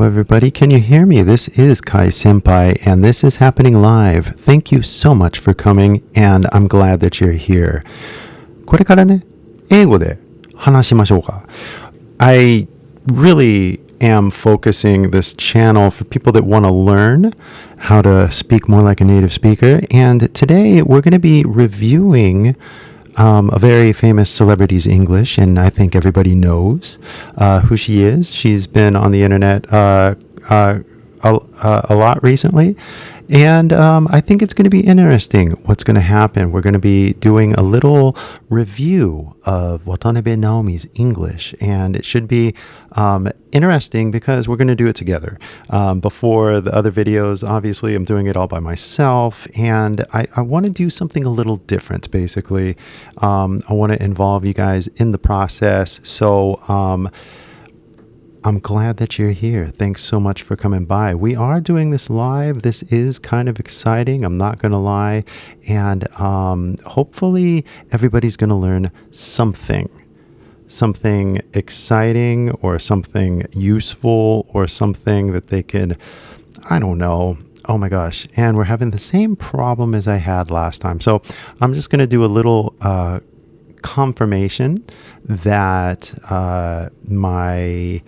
everybody. Can you hear me? This is Kai Senpai, and this is happening live. Thank you so much for coming, and I'm glad that you're here. これからね、英語で話しましょうか。I really am focusing this channel for people that want to learn how to speak more like a native speaker, and today we're going to be reviewing a very famous celebrity's English, and I think everybody knows who she is. She's been on the internet a lot recently, and I think it's going to be interesting what's going to happen. We're going to be doing a little review of渡辺Naomi's English, and it should be interesting because we're going to do it together. Before the other videos, obviously, I'm doing it all by myself, and I want to do something a little different, basically. I want to involve you guys in the process, so I'm glad that you're here. Thanks so much for coming by. We are doing this live. This is kind of exciting. I'm not going to lie. And hopefully everybody's going to learn something exciting or something useful or something that they could, I don't know. Oh my gosh. And we're having the same problem as I had last time. So I'm just going to do a little confirmation that my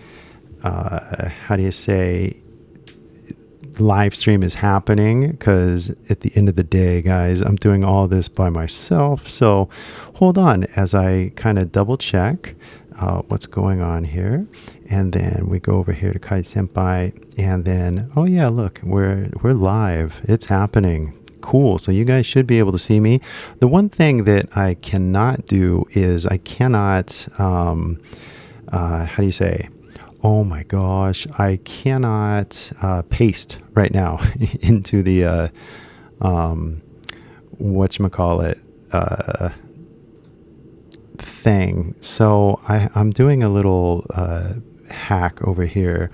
live stream is happening, because at the end of the day, guys, I'm doing all this by myself. So hold on as I kind of double check what's going on here, and then we go over here to Kai Senpai, and then oh yeah, look, we're live. It's happening. Cool. So you guys should be able to see me. The one thing that I cannot do is I cannot oh my gosh, I cannot paste right now into the whatchamacallit thing. So I'm doing a little hack over here,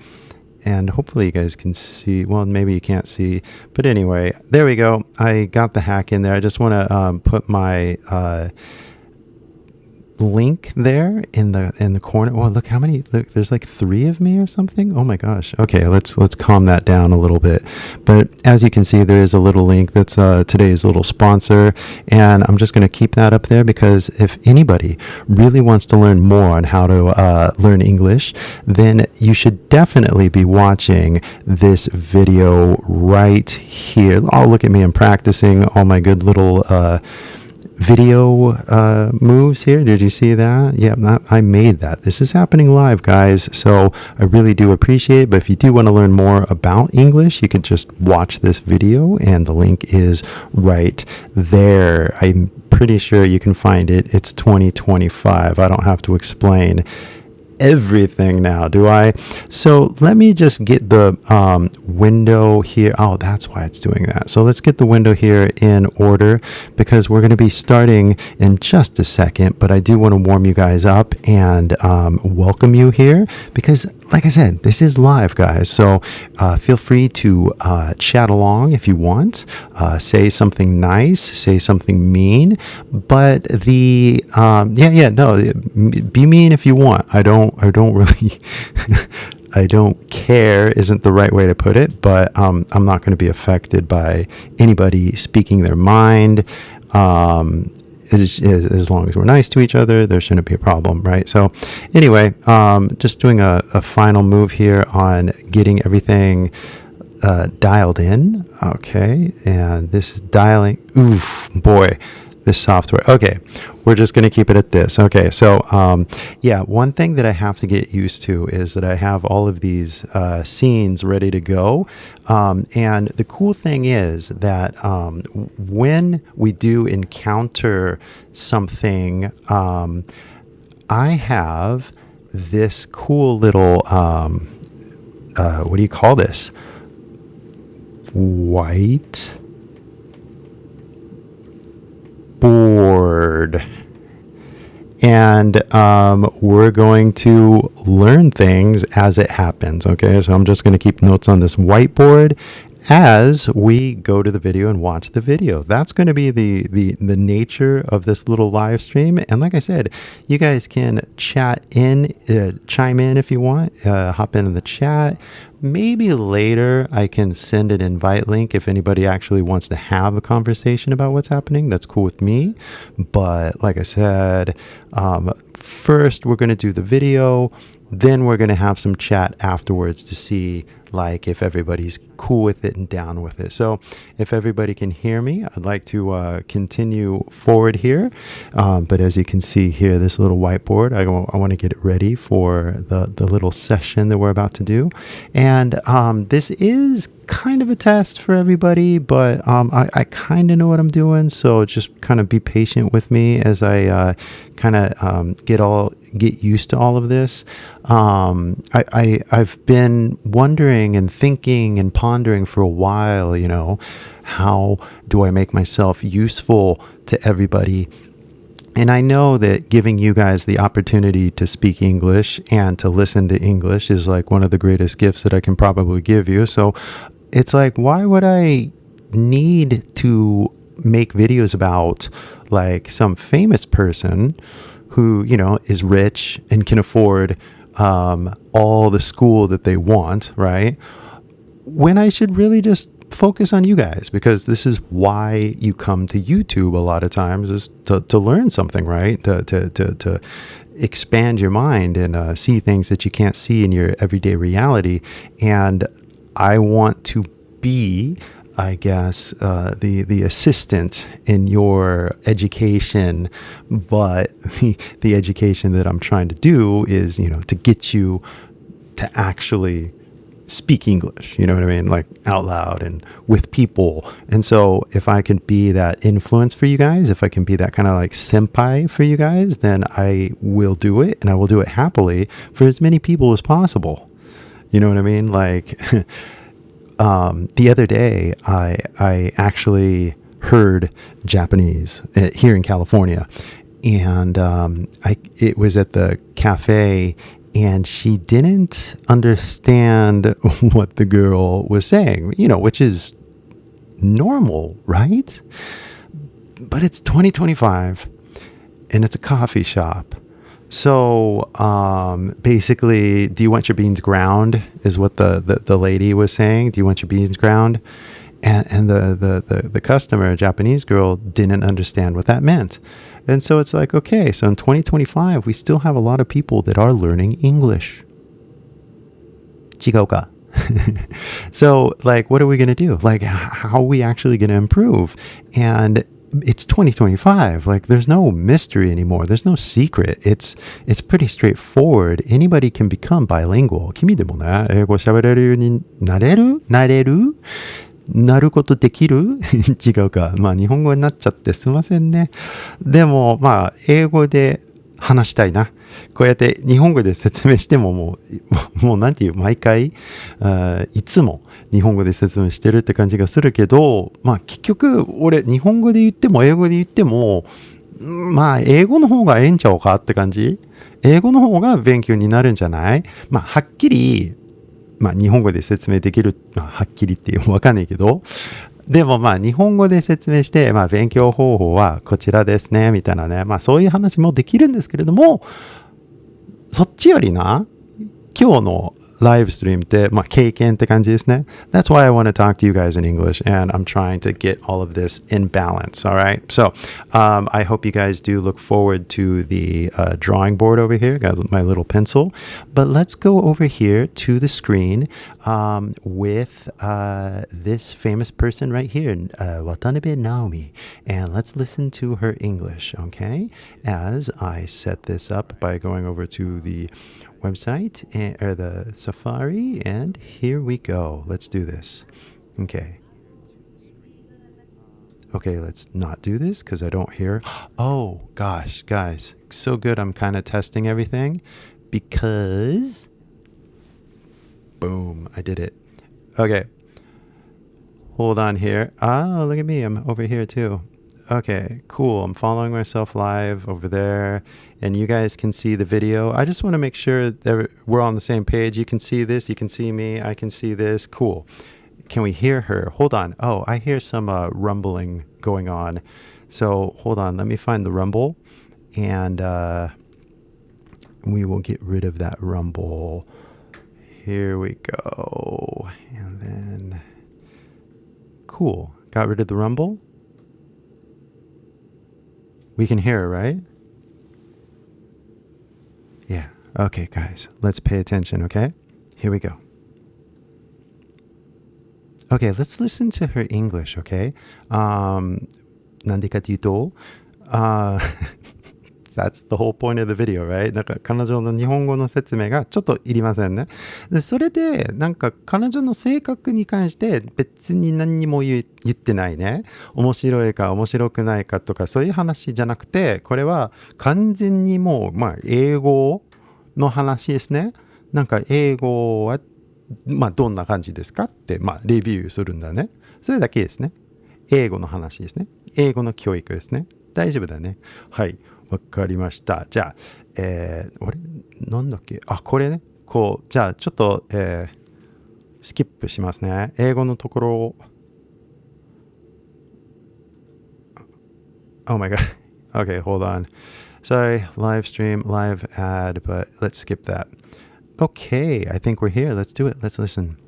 and hopefully you guys can see. Well, maybe you can't see, but anyway, there we go. I got the hack in there. I just want to put my link there in the corner. Oh, look how many, look, there's like 3 of me or something. Oh my gosh. Okay, let's calm that down a little bit. But as you can see, there is a little link that's today's little sponsor, and I'm just going to keep that up there, because if anybody really wants to learn more on how to learn English, then you should definitely be watching this video right here. Oh, look at me, I'm practicing all my good little video moves here. Did you see that? Yeah, I made that. This is happening live, guys, so I really do appreciate it. But if you do want to learn more about English, you can just watch this video, and the link is right there. I'm pretty sure you can find it. It's 2025. I don't have to explain everything now, do I? So let me just get the window here. Oh, that's why it's doing that. So let's get the window here in order, because we're going to be starting in just a second. But I do want to warm you guys up and welcome you here, because like I said, this is live, guys. So feel free to chat along if you want. Say something nice, say something mean, but the be mean if you want. I don't really I don't care isn't the right way to put it, but I'm not going to be affected by anybody speaking their mind. As long as we're nice to each other, there shouldn't be a problem, right? So anyway, just doing a final move here on getting everything dialed in. Okay, and this is dialing. Oof, boy, this software. Okay, we're just going to keep it at this. Okay, so yeah, one thing that I have to get used to is that I have all of these scenes ready to go. And the cool thing is that when we do encounter something, I have this cool little, what do you call this? White board, and we're going to learn things as it happens. Okay, so I'm just going to keep notes on this whiteboard as we go to the video and watch the video. That's going to be the nature of this little live stream. And like I said, you guys can chat in, chime in if you want, hop in the chat. Maybe later I can send an invite link if anybody actually wants to have a conversation about what's happening. That's cool with me. But like I said, first we're going to do the video. Then we're going to have some chat afterwards to see like if everybody's cool with it and down with it. So if everybody can hear me, I'd like to continue forward here. But as you can see here, this little whiteboard, I want to get it ready for the little session that we're about to do. And this is kind of a test for everybody, but I kind of know what I'm doing. So just kind of be patient with me as I kind of get used to all of this. I've been wondering and thinking and pondering for a while, you know, how do I make myself useful to everybody? And I know that giving you guys the opportunity to speak English and to listen to English is like one of the greatest gifts that I can probably give you. So it's like, why would I need to make videos about like some famous person who, you know, is rich and can afford all the school that they want, right? When I should really just focus on you guys, because this is why you come to YouTube a lot of times, is to learn something, right? To expand your mind and see things that you can't see in your everyday reality. And I want to be, I guess, the assistant in your education, but the education that I'm trying to do is, you know, to get you to actually speak English, you know what I mean? Like out loud and with people. And so if I can be that influence for you guys, if I can be that kind of like senpai for you guys, then I will do it, and I will do it happily for as many people as possible. You know what I mean? Like, the other day, I actually heard Japanese here in California, and it was at the cafe, and she didn't understand what the girl was saying, you know, which is normal, right? But it's 2025, and it's a coffee shop. So basically, do you want your beans ground is what the lady was saying. Do you want your beans ground? And the customer, Japanese girl, didn't understand what that meant. And so it's like, okay, so in 2025, we still have a lot of people that are learning English. 違うか? So like, what are we going to do? Like, how are we actually going to improve? And it's 2025. Like, there's no mystery anymore. There's no secret. It's pretty straightforward. Anybody can become bilingual. 君でもね、英語喋れるようになれるなることできる違うか。まあ、日本語になっちゃってすいませんね。でも、まあ、英語で話したいな。こうやって日本語で説明してももうなんていう、毎回、いつも日本語で説明してるって感じがするけど、まあ結局俺日本語で言っても英語で言っても、まあ英語の方がええんちゃうかって感じ。英語の方が勉強になるんじゃない？まあはっきり、まあ日本語で説明できる、まあはっきりってわかんないけど、でもまあ日本語で説明して、まあ勉強方法はこちらですね、みたいなね。まあそういう話もできるんですけれども、そっちよりな、今日のライブストリームって、まあ、経験って感じですね。That's why I want to talk to you guys in English, and I'm trying to get all of this in balance, all right? So, I hope you guys do look forward to the drawing board over here. Got my little pencil. But let's go over here to the screen with this famous person right here, Watanabe Naomi. And let's listen to her English, okay? As I set this up by going over to the website or the Safari, and here we go. Let's do this. Okay, let's not do this because I don't hear. Oh gosh, guys, so good. I'm kind of testing everything because boom, I did it. Okay, hold on here. Oh, look at me, I'm over here too. Okay, cool. I'm following myself live over there, and you guys can see the video. I just want to make sure that we're on the same page. You can see this, you can see me, I can see this. Cool. can we hear her? Hold on. Oh, I hear some rumbling going on. So hold on. Let me find the rumble, and we will get rid of that rumble. Here we go. And then, cool. Got rid of the rumble. We can hear her, right? Yeah. Okay, guys. Let's pay attention, okay? Here we go. Okay, let's listen to her English, okay? なんでかというと、That's the whole point of the video, right? なんか彼女の日本語の説明がちょっといりませんね。で、それでなんか彼女の性格に関して別に何にも言ってないね。面白いか面白くないかとかそういう話じゃなくて、これは完全にもう、英語の話ですね。なんか英語は、どんな感じですかって、レビューするんだね。それだけですね。英語の話ですね。英語の教育ですね。大丈夫だね。はい。わかりました。じゃあ、なんだっけ？これね。じゃあ、ちょっと、スキップしますね。英語のところを。Oh my god. Okay, hold on. Sorry, live stream, live ad, but let's skip that. Okay, I think we're here. Let's do it. Let's listen.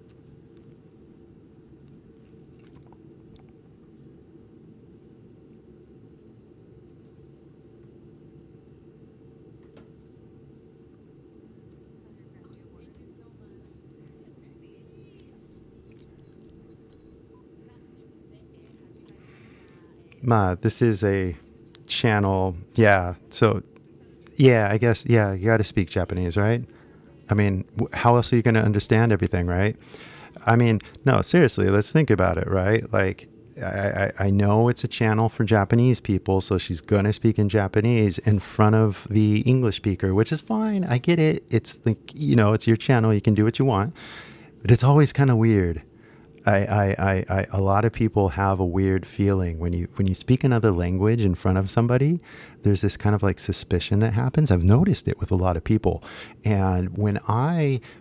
This is a channel. Yeah. So, yeah, I guess, yeah, you got to speak Japanese, right? I mean, how else are you going to understand everything, right? I mean, no, seriously, let's think about it, right? Like, I know it's a channel for Japanese people, so she's going to speak in Japanese in front of the English speaker, which is fine. I get it. It's like, it's your channel. You can do what you want. But it's always kind of weird. A lot of people have a weird feeling when you speak another language in front of somebody. There's this kind of like suspicion that happens. I've noticed it with a lot of people. And when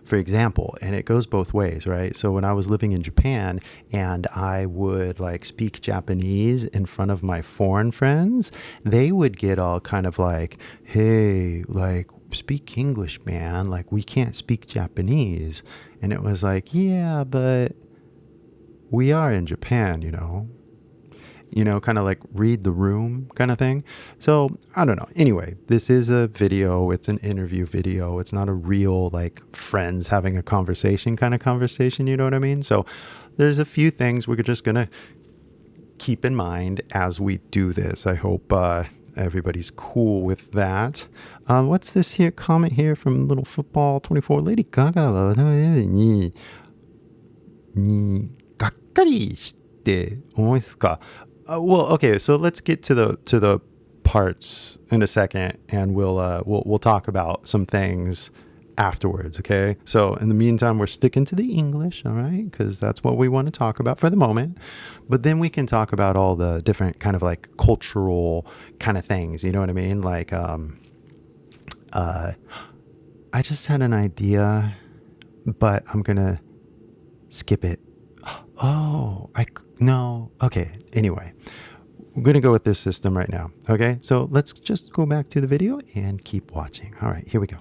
for example, and it goes both ways, right? So when I was living in Japan and I would like speak Japanese in front of my foreign friends, they would get all kind of like, hey, like, speak English, man. Like, we can't speak Japanese. And it was like, yeah, but we are in Japan, kind of like read the room kind of thing. So I don't know. Anyway, this is a video. It's an interview video. It's not a real like friends having a conversation kind of conversation. You know what I mean? So there's a few things we're just going to keep in mind as we do this. I hope everybody's cool with that. What's this here comment here from Little Football 24? Lady Gaga にがっかりして思いますか? Well, okay, so let's get to the parts in a second, and we'll talk about some things afterwards, okay? So in the meantime, we're sticking to the English, all right? Because that's what we want to talk about for the moment. But then we can talk about all the different kind of like cultural kind of things, you know what I mean? Like, I just had an idea, but I'm going to skip it. No. Okay, anyway. We're going to go with this system right now, okay? So let's just go back to the video and keep watching. All right, here we go.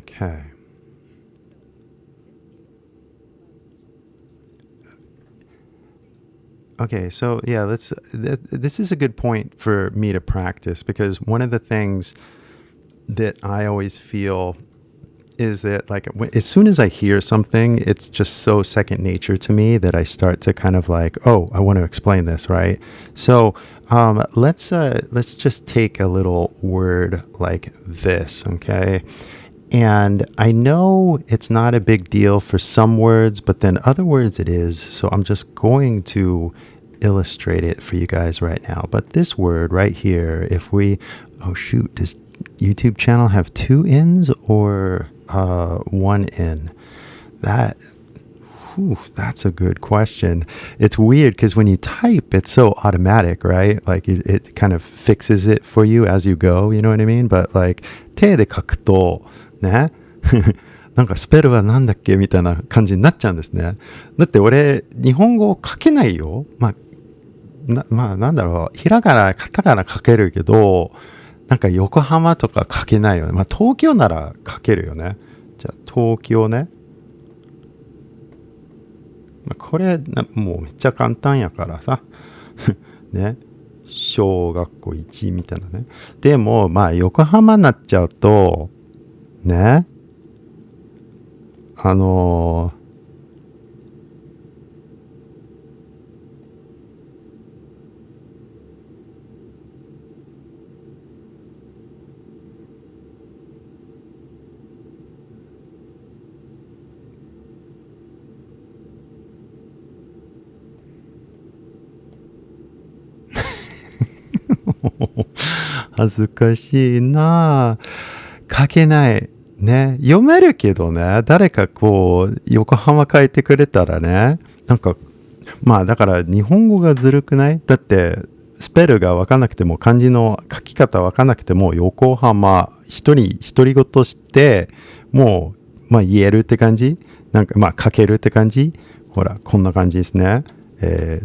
Okay. Okay, so yeah, this is a good point for me to practice, because one of the things that I always feel is that like as soon as I hear something, it's just so second nature to me that I start to kind of like, oh, I want to explain this, right? So let's just take a little word like this, okay? And I know it's not a big deal for some words, but then other words it is. So I'm just going to illustrate it for you guys right now. But this word right here, if we, oh shoot, does YouTube channel have two N's or one N? That that's a good question. It's weird because when you type, it's so automatic, right? Like it kind of fixes it for you as you go, you know what I mean? But like 手で書くとねなんかスペルはなんだっけみたいな感じになっちゃうんですね。だって俺日本語書けないよ。まあなんだろう、ひらがなカタカナ書けるけど、なんか横浜とか書けないよね。まあ東京なら書けるよね。じゃあ東京ね。これもうめっちゃ簡単やからさね、小学校1みたいなね。でもまあ横浜になっちゃうとね、恥ずかしいな。書けないね。読めるけどね、誰かこう横浜書いてくれたらね、なんかまあだから日本語がずるくない？だってスペルが分かんなくても、漢字の書き方分かんなくても、横浜独り言してもうまあ言えるって感じ、なんかまあ書けるって感じ。ほらこんな感じですね。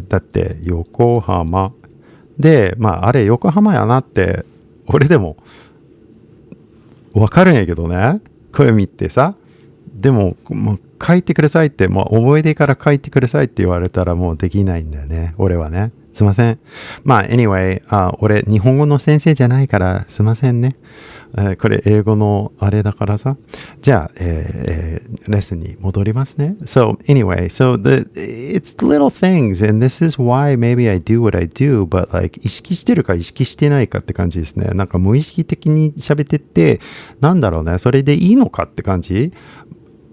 だって横浜で、まああれ横浜やなって俺でもわかるんやけどね、これ見てさ。でも、書いてくださいって、思い出から書いてくださいって言われたらもうできないんだよね、俺はね。すいません。まあ anyway、俺日本語の先生じゃないからすいませんね。これ英語のあれだからさ。じゃあ、レッスンに戻りますね。So anyway, it's little things and this is why maybe I do what I do, but like 意識してるか意識してないかって感じですね。なんか無意識的に喋ってって、なんだろうね、それでいいのかって感じ。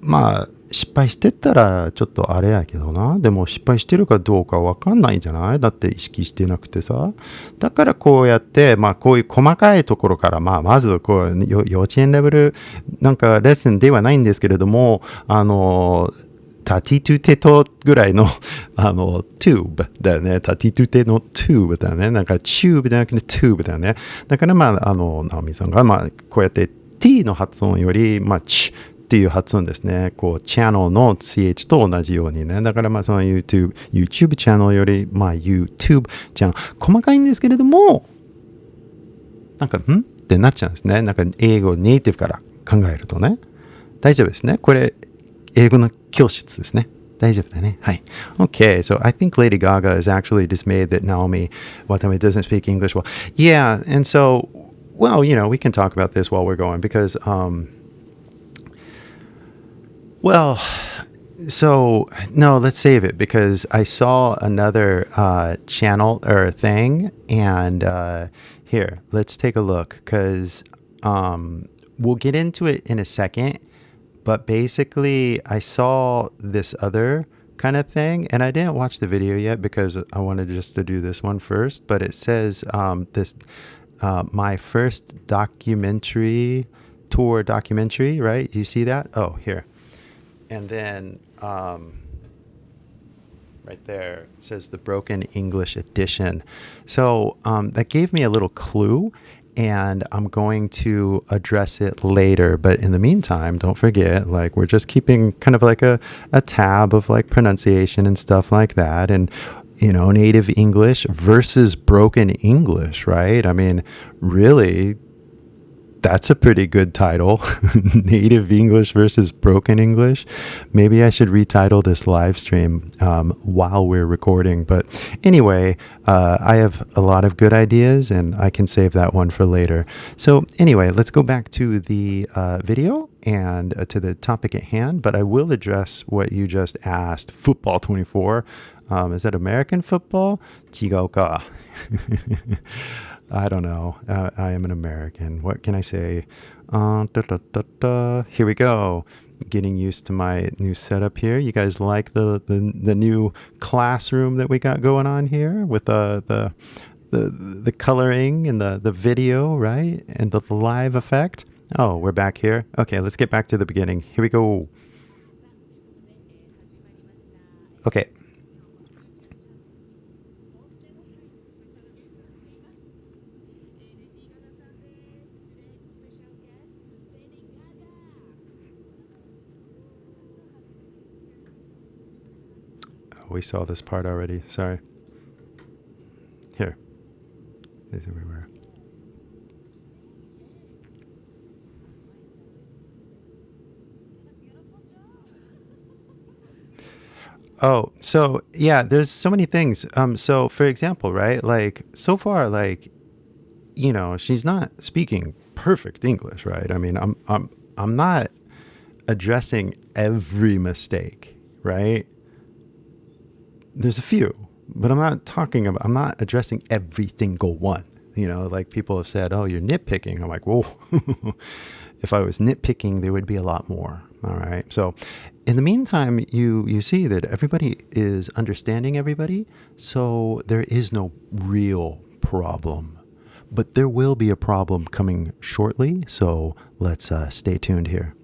まあ失敗してったらちょっとあれやけどな。でも失敗してるかどうかわかんないんじゃない？だって意識してなくてさ。だからこうやって、まあこういう細かいところから、まずこう幼稚園レベルなんかレッスンではないんですけれども、タティトゥテトぐらいのトゥーブだよね。タティトゥテのトゥーブだよね。なんかチューブじゃなくてトゥーブだよね。だからまあ直美さんがこうやって T の発音よりチュっていう発音ですね。こう、チャンネルの CH と同じようにね。だからその YouTube チャンネルより、YouTube チャンネル、細かいんですけれども、なんか、ってなっちゃうんですね。なんか、英語ネイティブから考えるとね。大丈夫ですね。これ、英語の教室ですね。大丈夫だね。はい。Okay, so I think Lady Gaga is actually dismayed that Naomi Watame doesn't speak English well. Yeah, and so, well, we can talk about this while we're going because, well, so no, let's save it because I saw another channel or thing, and here, let's take a look because we'll get into it in a second. But basically, I saw this other kind of thing, and I didn't watch the video yet because I wanted just to do this one first. But it says my first tour documentary, right? You see that? Oh, here. And then right there, it says the Broken English Edition. So that gave me a little clue, and I'm going to address it later. But in the meantime, don't forget, like we're just keeping kind of like a tab of like pronunciation and stuff like that. And native English versus broken English, right? I mean, really, that's a pretty good title. Native English versus broken English. Maybe I should retitle this live stream while we're recording. But anyway, I have a lot of good ideas and I can save that one for later. So anyway, let's go back to the video and to the topic at hand. But I will address what you just asked. Football 24. Is that American football? 違うか。I don't know. I am an American. What can I say? Here we go. Getting used to my new setup here. You guys like the new classroom that we got going on here with the coloring and the video, right? And the live effect. Oh, we're back here. Okay, let's get back to the beginning. Here we go. Okay. We saw this part already. Sorry. Here. This is where we were. Oh, so yeah, there's so many things. So for example, right, like so far, like, she's not speaking perfect English, right? I mean, I'm not addressing every mistake, right? There's a few, but I'm not addressing every single one. Like people have said, oh, you're nitpicking. I'm like, whoa, if I was nitpicking, there would be a lot more. All right. So in the meantime, you see that everybody is understanding everybody. So there is no real problem, but there will be a problem coming shortly. So let's stay tuned here.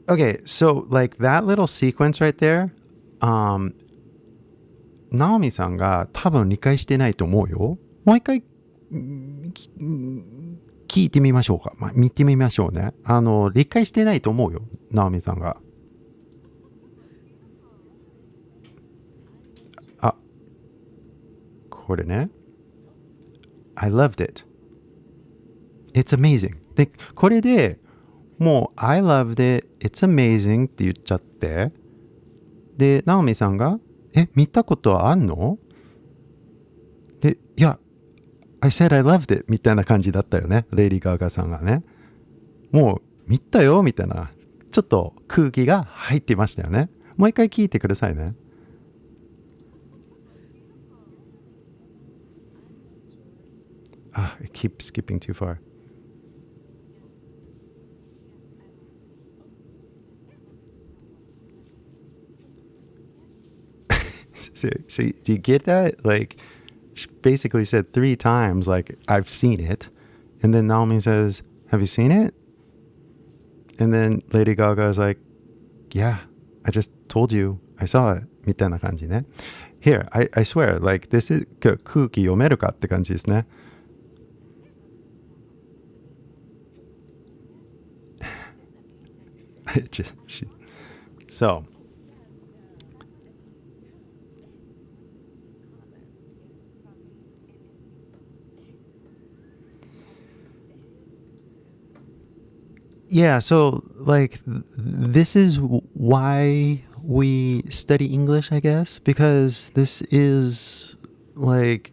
Okay, so like that little sequence right there, ナオミさんが多分理解してないと思うよ。もう一回聞いてみましょうか。見てみましょうね。理解してないと思うよ。ナオミさんが。あ、これね。I loved it. It's amazing. で、これでもう I loved it. It's amazing って言っちゃって。で、ナオミさんが見たことはあんの？で、いや、I said I loved it みたいな感じだったよね。レイディ・ガーガさんがね。もう見たよみたいな、ちょっと空気が入っていましたよね。もう一回聞いてくださいね。I keep skipping too far. So do you get that? Like, she basically said 3 times, like, I've seen it. And then Naomi says, have you seen it? And then Lady Gaga is like, yeah, I just told you I saw it. みたいな感じね。Here, I swear, like, this is 空気読めるかって感じですね。So, yeah, so like this is why we study English, I guess, because this is like,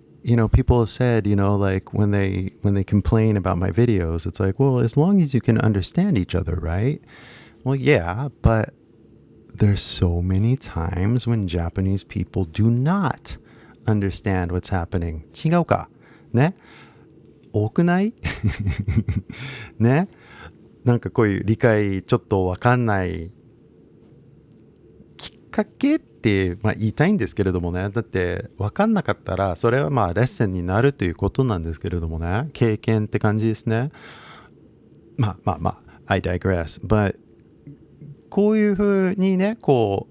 people have said, like when they complain about my videos, it's like, well, as long as you can understand each other, right? Well, yeah, but there's so many times when Japanese people do not understand what's happening. 違うかね。多くないね。なんかこういう理解ちょっとわかんないきっかけって、言いたいんですけれどもね。だってわかんなかったらそれはレッスンになるということなんですけれどもね。経験って感じですね。I digress. But こういうふうにね、and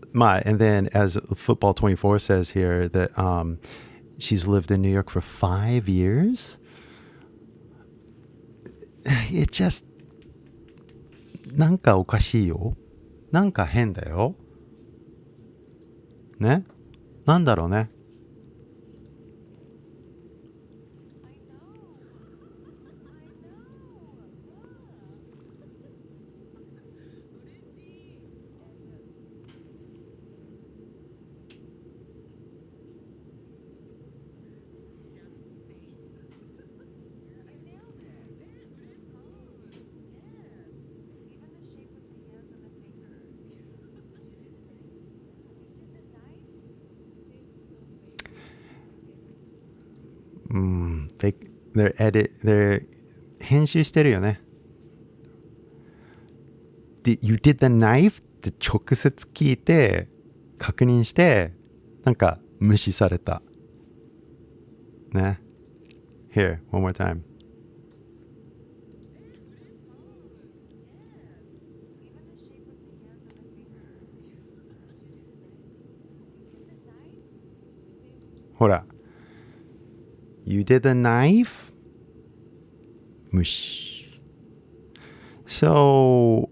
then as Football 24 says here that she's lived in New York for 5 years. It just なんかおかしいよ。なんか変だよ。ね。なんだろうね。they're 編集してるよね。You did the knife? って直接聞いて確認してなんか無視されたね。 Here, one more time. ほら You did a knife? 無視。 So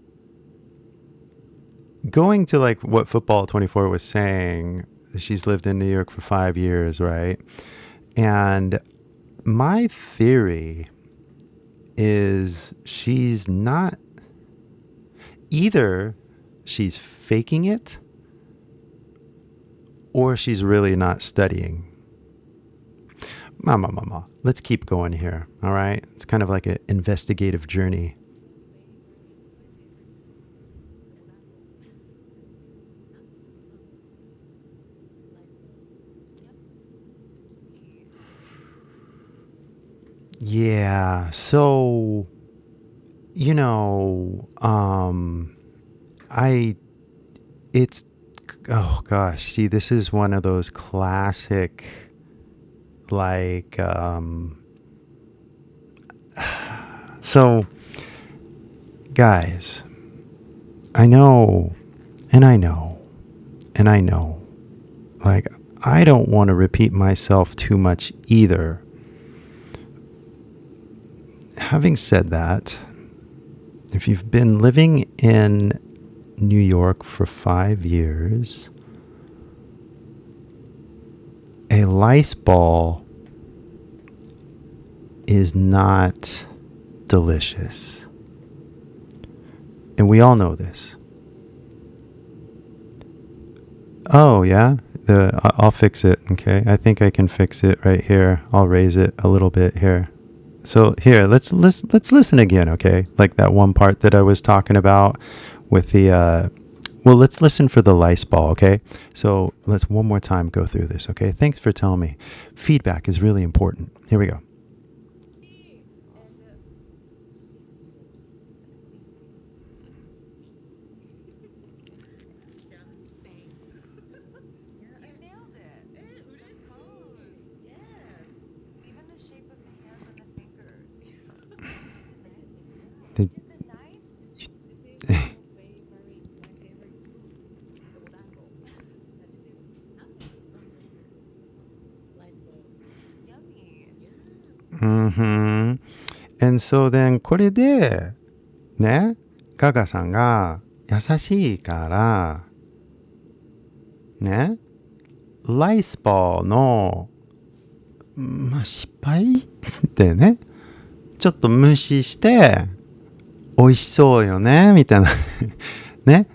going to like what Football 24 was saying, she's lived in New York for 5 years, right? And my theory is she's not, either she's faking it or she's really not studying. Let's keep going here, all right? It's kind of like an investigative journey. Yeah, so, oh gosh, see, this is one of those classic, like, so, guys, I know, like, I don't want to repeat myself too much either. Having said that, if you've been living in New York for 5 years, a lice ball is not delicious. And we all know this. Oh, yeah? I'll fix it, okay? I think I can fix it right here. I'll raise it a little bit here. So here, let's listen again, okay? Like that one part that I was talking about with the, well, let's listen for the lice ball, okay? So let's one more time go through this, okay? Thanks for telling me. Feedback is really important. Here we go. Mm-hmm. And so then これでね、ガガさんが優しいからね、ライスボールの失敗ってね、ちょっと無視して美味しそうよねみたいなね、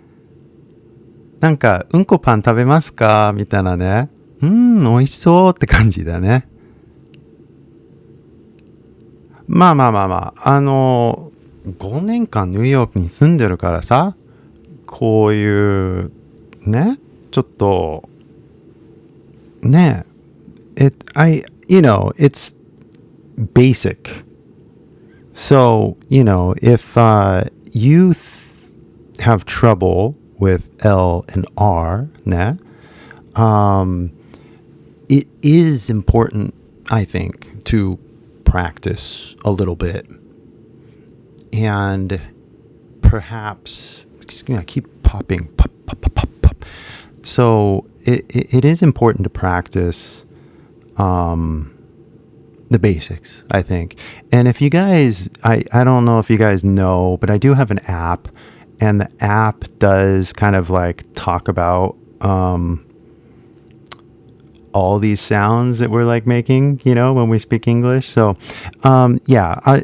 なんかうんこパン食べますかみたいなね、美味しそうって感じだね。5年間ニューヨークに住んでるからさ、こういうね、ちょっとね、it's basic. So, if you have trouble with L and R, ね、it is important, I think, to practice a little bit. And perhaps, excuse me, I keep popping, pop. So it is important to practice the basics, I think. And if you guys, I don't know if you guys know, but I do have an app, and the app does kind of like talk about all these sounds that we're like making, when we speak English. So, like I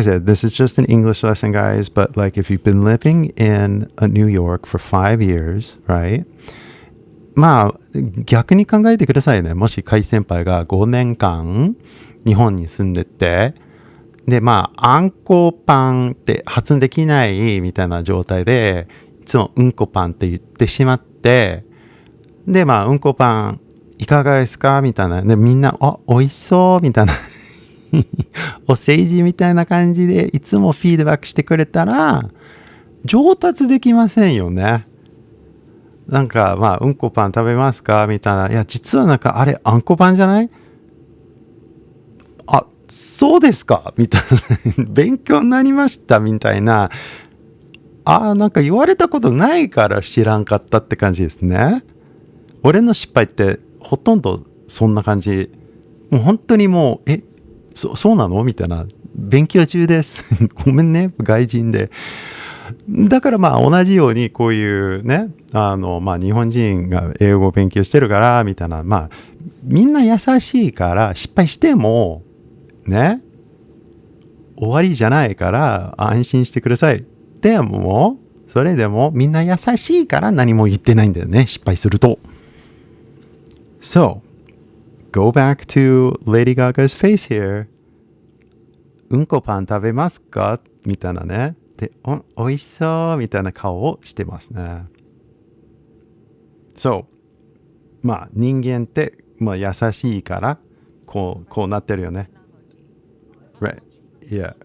said, this is just an English lesson, guys. But like, if you've been living in New York for 5 years, right? 逆に考えてくださいね。もし海先輩が5年間日本に住んでて、で、あんこパンって発音できないみたいな状態で、いつもうんこパンって言ってしまって、で、うんこパンいかがですかみたいな。で、みんな、美味しそうみたいな。お世辞みたいな感じでいつもフィードバックしてくれたら、上達できませんよね。なんか、まあ、うんこパン食べますかみたいな。いや、実はなんか、あれ、あんこパンじゃない？あ、そうですかみたいな。勉強になりましたみたいな。なんか言われたことないから知らんかったって感じですね。俺の失敗ってほとんどそんな感じ。もう本当にもう、そうなのみたいな。勉強中です。ごめんね、外人で。だからまあ同じようにこういうね、まあ日本人が英語を勉強してるから、みたいな。まあ、みんな優しいから失敗しても、ね、終わりじゃないから安心してください。でも、それでもみんな優しいから何も言ってないんだよね。失敗すると。So, go back to Lady Gaga's face here. うんこパン食べますかみたいなね。で、おいしそうみたいな顔をしてますね。So, まあ人間って、まあ、優しいからこうなってるよね。Right. Yeah.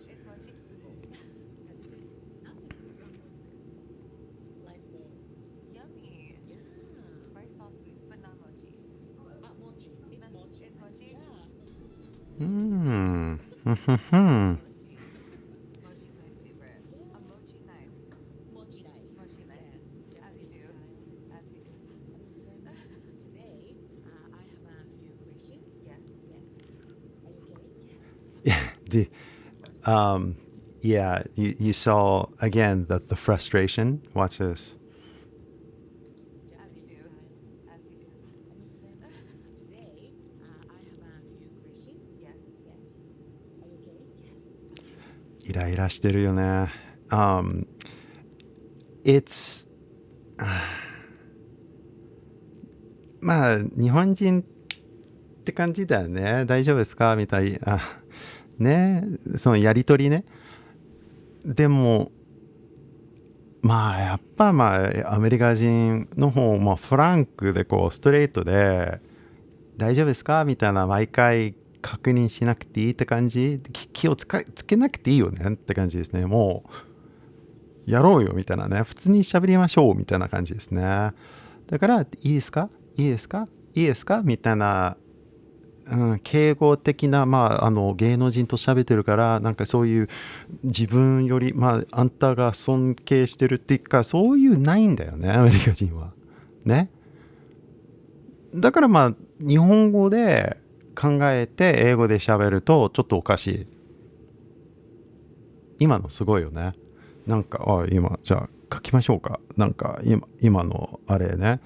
the yeah, you saw again the frustration. Watch this. Ira ira してるよね。It's まあ日本人って感じだよね。大丈夫ですかみたいな。ね、そのやりとりね。でもまあやっぱまあアメリカ人の方、まあ、フランクでこうストレートで大丈夫ですかみたいな毎回確認しなくていいって感じ。気をつけなくていいよねって感じですね。もうやろうよみたいなね。普通に喋りましょうみたいな感じですね。だからいいですかいいですかいいですかみたいな、敬語的な、まあ、芸能人と喋ってるからなんかそういう自分より、まあ、あんたが尊敬してるっていうかそういうないんだよねアメリカ人はね。だからまあ日本語で考えて英語で喋るとちょっとおかしい。今のすごいよね。なんか今じゃあ書きましょうか。なんか今のあれね。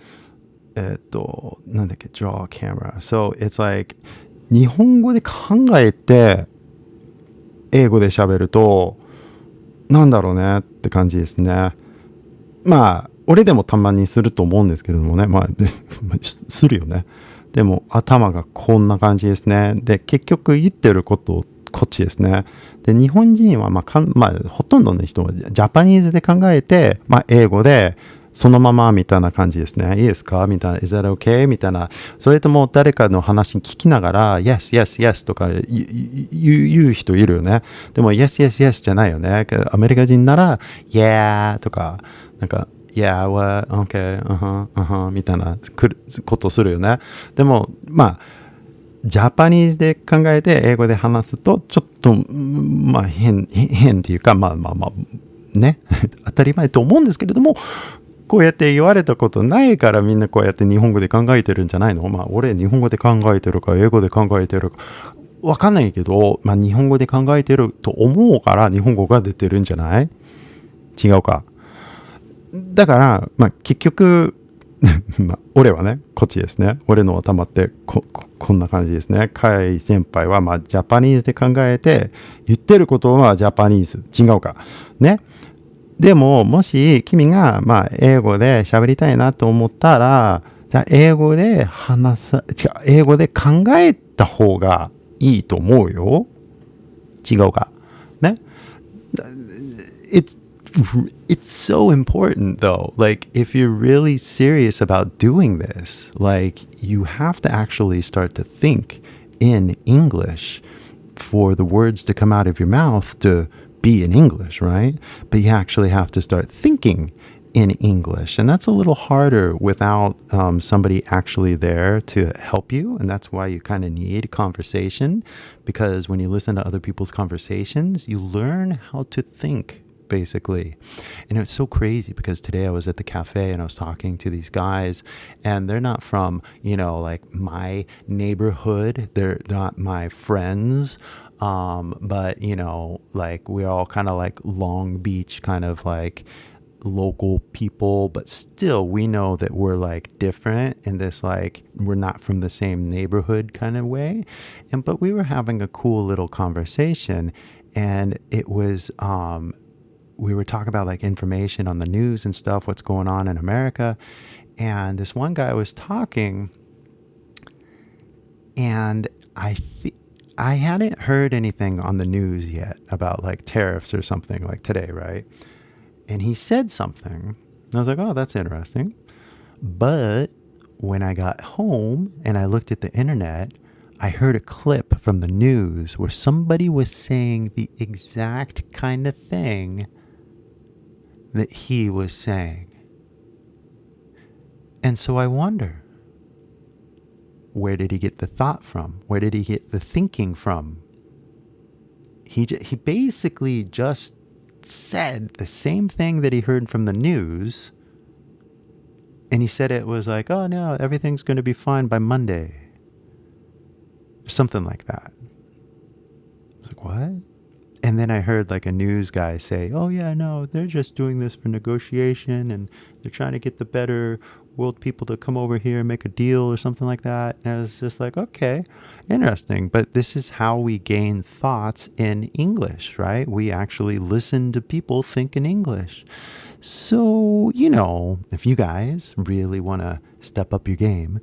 なんだっけ draw a camera. So it's like 日本語で考えて英語で喋るとなんだろうねって感じですね。まあ俺でもたまにすると思うんですけれどもね。まあするよね。でも頭がこんな感じですね。で結局言ってることこっちですね。で日本人はまあほとんどの人はジャパニーズで考えて、まあ、英語でそのままみたいな感じですね。いいですかみたいな。Is that okay? みたいな。それとも誰かの話聞きながら Yes, yes, yes とか言う人いるよね。でも Yes, yes, yes じゃないよね。アメリカ人なら Yeah とかなんかYeah, what? Okay, みたいなことするよね。でもまあジャパニーズで考えて英語で話すとちょっとまあ変っていうかまあね当たり前と思うんですけれどもこうやって言われたことないからみんなこうやって日本語で考えてるんじゃないの。まあ俺日本語で考えてるか英語で考えてるかわかんないけど、まあ日本語で考えてると思うから日本語が出てるんじゃない？違うか。だからまあ結局まあ俺はねこっちですね。俺の頭ってこんな感じですね。カイ先輩はまあジャパニーズで考えて言ってることはジャパニーズ違うかね。でももし君がまあ英語で喋りたいなと思ったらじゃあ英語で英語で考えた方がいいと思うよ。違うかね。It's so important though. Like if you're really serious about doing this, like you have to actually start to think in English for the words to come out of your mouth to be in English, right? But you actually have to start thinking in English. And that's a little harder without somebody actually there to help you. And that's why you kind of need conversation, because when you listen to other people's conversations, you learn how to think, basically. And it's so crazy because today I was at the cafe and I was talking to these guys, and they're not from, like my neighborhood. They're not my friends. But like we're all kind of like Long Beach kind of like local people, but still we know that we're like different in this, like we're not from the same neighborhood kind of way. But we were having a cool little conversation, and it was we were talking about like information on the news and stuff, what's going on in America. And this one guy was talking, and I hadn't heard anything on the news yet about like tariffs or something like today, right? And he said something. I was like, oh, that's interesting. But when I got home and I looked at the internet, I heard a clip from the news where somebody was saying the exact kind of thing that he was saying. And so I wonder, where did he get the thought from? Where did he get the thinking from? He basically just said the same thing that he heard from the news, and he said it was like, oh no, everything's going to be fine by Monday. Something like that. I was like, what? And then I heard like a news guy say, oh yeah, no, they're just doing this for negotiation, and they're trying to get the better world people to come over here and make a deal or something like that. And I was just like, okay, interesting. But this is how we gain thoughts in English, right? We actually listen to people think in English. So, if you guys really want to step up your game,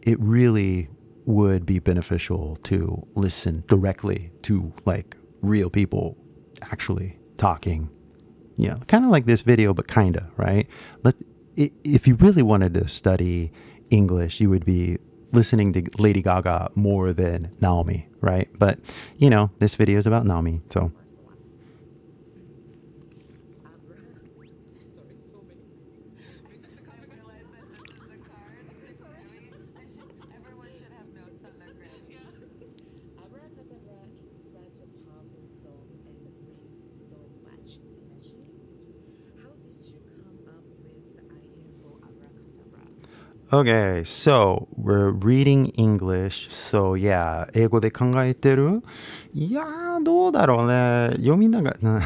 it really would be beneficial to listen directly to like real people actually talking, kind of like this video, but kind of, right? If you really wanted to study English, you would be listening to Lady Gaga more than Naomi, right? But, this video is about Naomi, so. Okay, so we're reading English. So yeah, 英語で考えてる？いやー、どうだろうね。読みながら、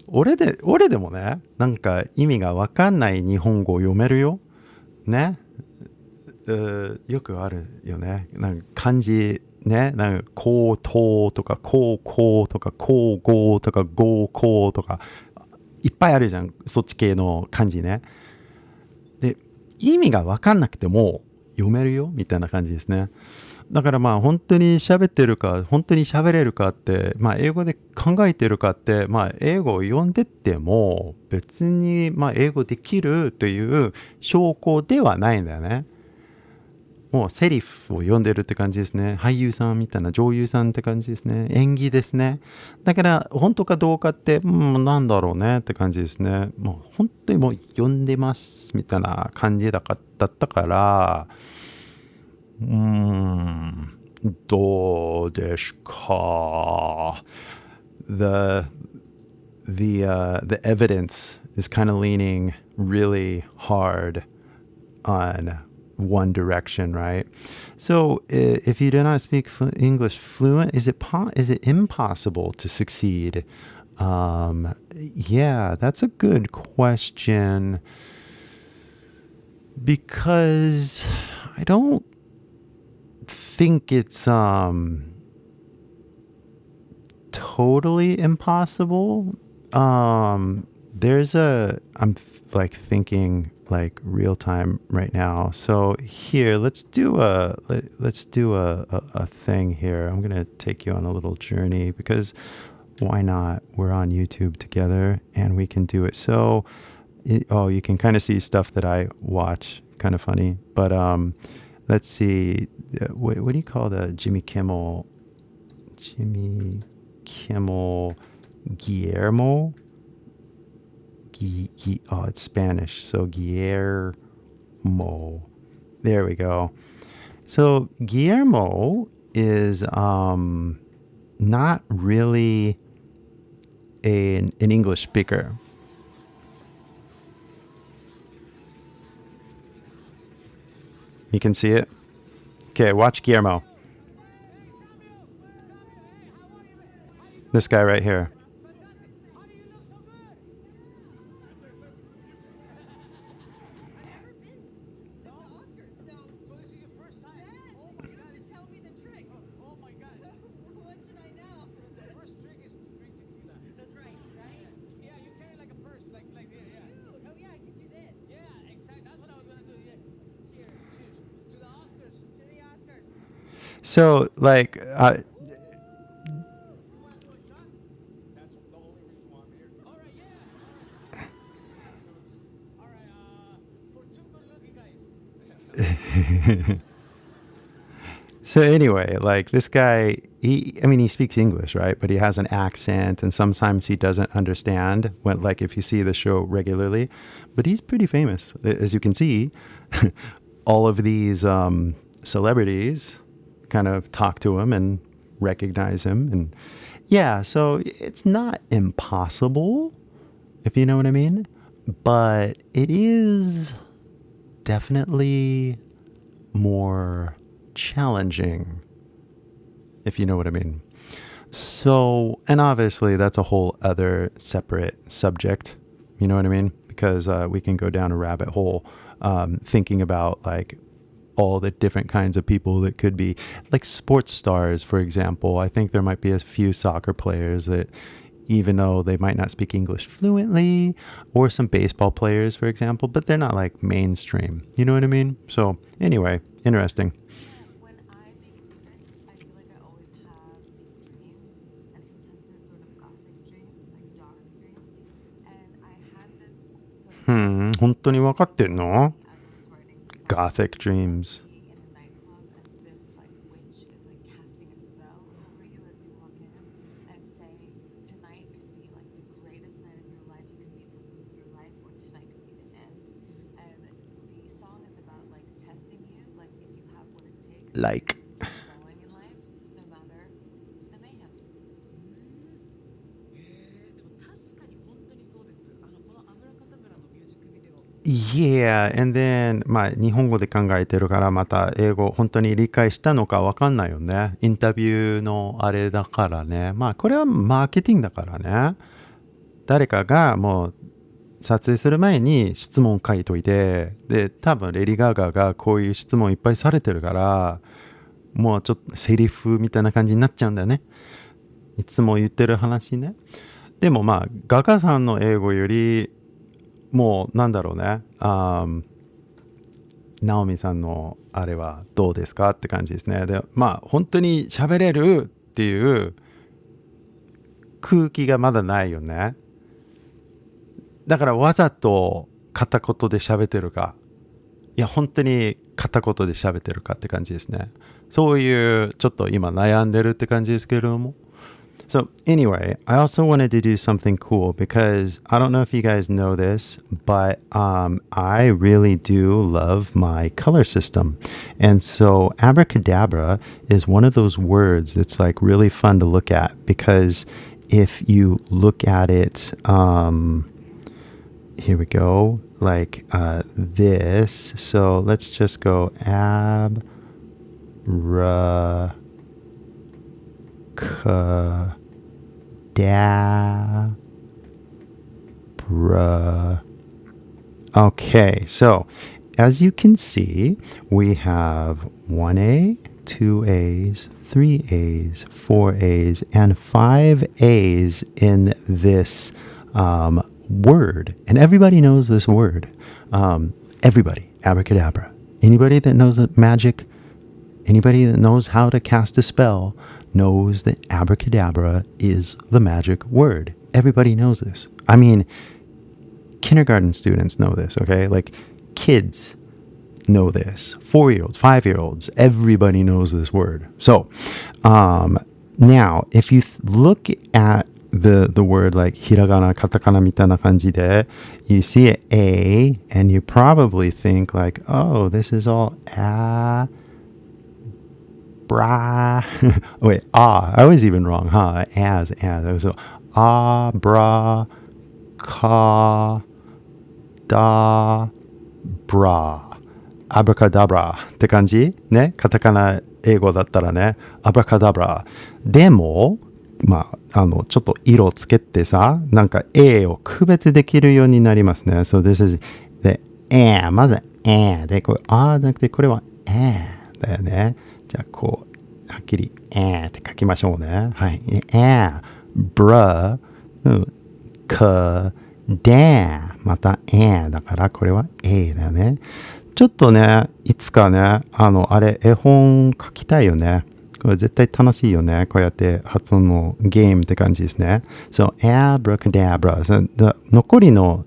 俺でもね、なんか意味がわかんない日本語を読めるよ。ね。よくあるよね。なんか漢字ね、なんかこうとうとかこうこうとかこうごうとかごうこうとかいっぱいあるじゃん。そっち系の漢字ね。で、意味が分かんなくても読めるよみたいな感じですね。だからまあ本当に喋ってるか本当に喋れるかって、まあ英語で考えてるかって、まあ英語を読んでっても別にまあ英語できるという証拠ではないんだよね。もうセリフを読んでるって感じですね。俳優さんみたいな女優さんって感じですね。演技ですね。だから本当かどうかって、なんだろうねって感じですね。もう本当にもう読んでますみたいな感じだったから、どうですか。The evidence is kind of leaning really hard on one direction, right? So if you do not speak English fluent, is it impossible to succeed? Yeah, that's a good question, because I don't think it's totally impossible. I'm like thinking like real time right now. So here, let's do a thing here. I'm gonna take you on a little journey, because why not? We're on YouTube together and we can do it. So you can kind of see stuff that I watch, kind of funny. But let's see, what do you call the Jimmy Kimmel Guillermo Oh, it's Spanish. So Guillermo. There we go. So Guillermo is not really an English speaker. You can see it? Okay, watch Guillermo. This guy right here. So, like, so anyway, like this guy, he speaks English, right? But he has an accent, and sometimes he doesn't understand when, like, if you see the show regularly. But he's pretty famous, as you can see. All of these celebrities kind of talk to him and recognize him, and yeah, so it's not impossible, if you know what I mean, but it is definitely more challenging, if you know what I mean. So, and obviously that's a whole other separate subject, you know what I mean, because we can go down a rabbit hole thinking about like all the different kinds of people that could be like sports stars, for example. I think there might be a few soccer players that, even though they might not speak English fluently, or some baseball players, for example, but they're not like mainstream. You know what I mean? So anyway, interesting. When I make music, I feel like I always have these dreams, and sometimes they're sort of gothic dreams, like dark dreams. And I had this sort of 本当に分かってんの as I was writing this Gothic dreams. in a nightclub, and this like witch is like casting a spell over you as you walk in, and saying tonight could be like the greatest night of your life. You could meet the love of your life, or tonight could be the end. And the song is about like testing you, like if you have what it takes. Like. Going in life, no matter the mayhem. でも確かに本当にそうです。このアブラカタブラのミュージックビデオ。Yeah, and then まあ日本語で考えてるからまた英語本当に理解したのか分かんないよね。インタビューのあれだからね。まあこれはマーケティングだからね。誰かがもう撮影する前に質問書いといて、で多分レディー・ガガがこういう質問いっぱいされてるから、もうちょっとセリフみたいな感じになっちゃうんだよね。いつも言ってる話ね。でもまあガガさんの英語よりもうなんだろうね、ナオミさんのあれはどうですかって感じですね。でまあ本当に喋れるっていう空気がまだないよね。だからわざと片言で喋ってるか、いや本当に片言で喋ってるかって感じですね。そういうちょっと今悩んでるって感じですけれども。So anyway, I also wanted to do something cool because I don't know if you guys know this, but I really do love my color system. And so abracadabra is one of those words that's like really fun to look at because if you look at it, here we go, like this. So let's just go Okay, so as you can see, we have 1A, 2 A's, 3 A's, 4 A's, and 5 A's in this word. And everybody knows this word. Everybody, abracadabra. Anybody that knows the magic, anybody that knows how to cast a spell knows that abracadabra is the magic word. Everybody knows this. I mean, kindergarten students know this, okay? Like kids know this. 4-year-olds, 5-year-olds, everybody knows this word. So now, if you look at the word like ひらがな、カタカナみたいな感じで you see it A and you probably think like, oh, this is all bra. Wait, I was even wrong, huh? As. So, bra, ka, da, bra. アブラカダブラって感じね。カタカナ英語だったらね。アブラカダブラ。でも、まあ、ちょっと色つけてさ、なんか A を区別できるようになりますね。So this is the A。まず A。で、これ、じゃなくて、これは A だよね。じゃあ、こう、はっきり A って書きましょうね。はい。A。bra。か、だ。また A だから、これは A だよね。ちょっとね、いつかね、あれ、絵本書きたいよね。これ絶対楽しいよね。こうやって発音のゲームって感じですね。So, abracadabra. 残りの、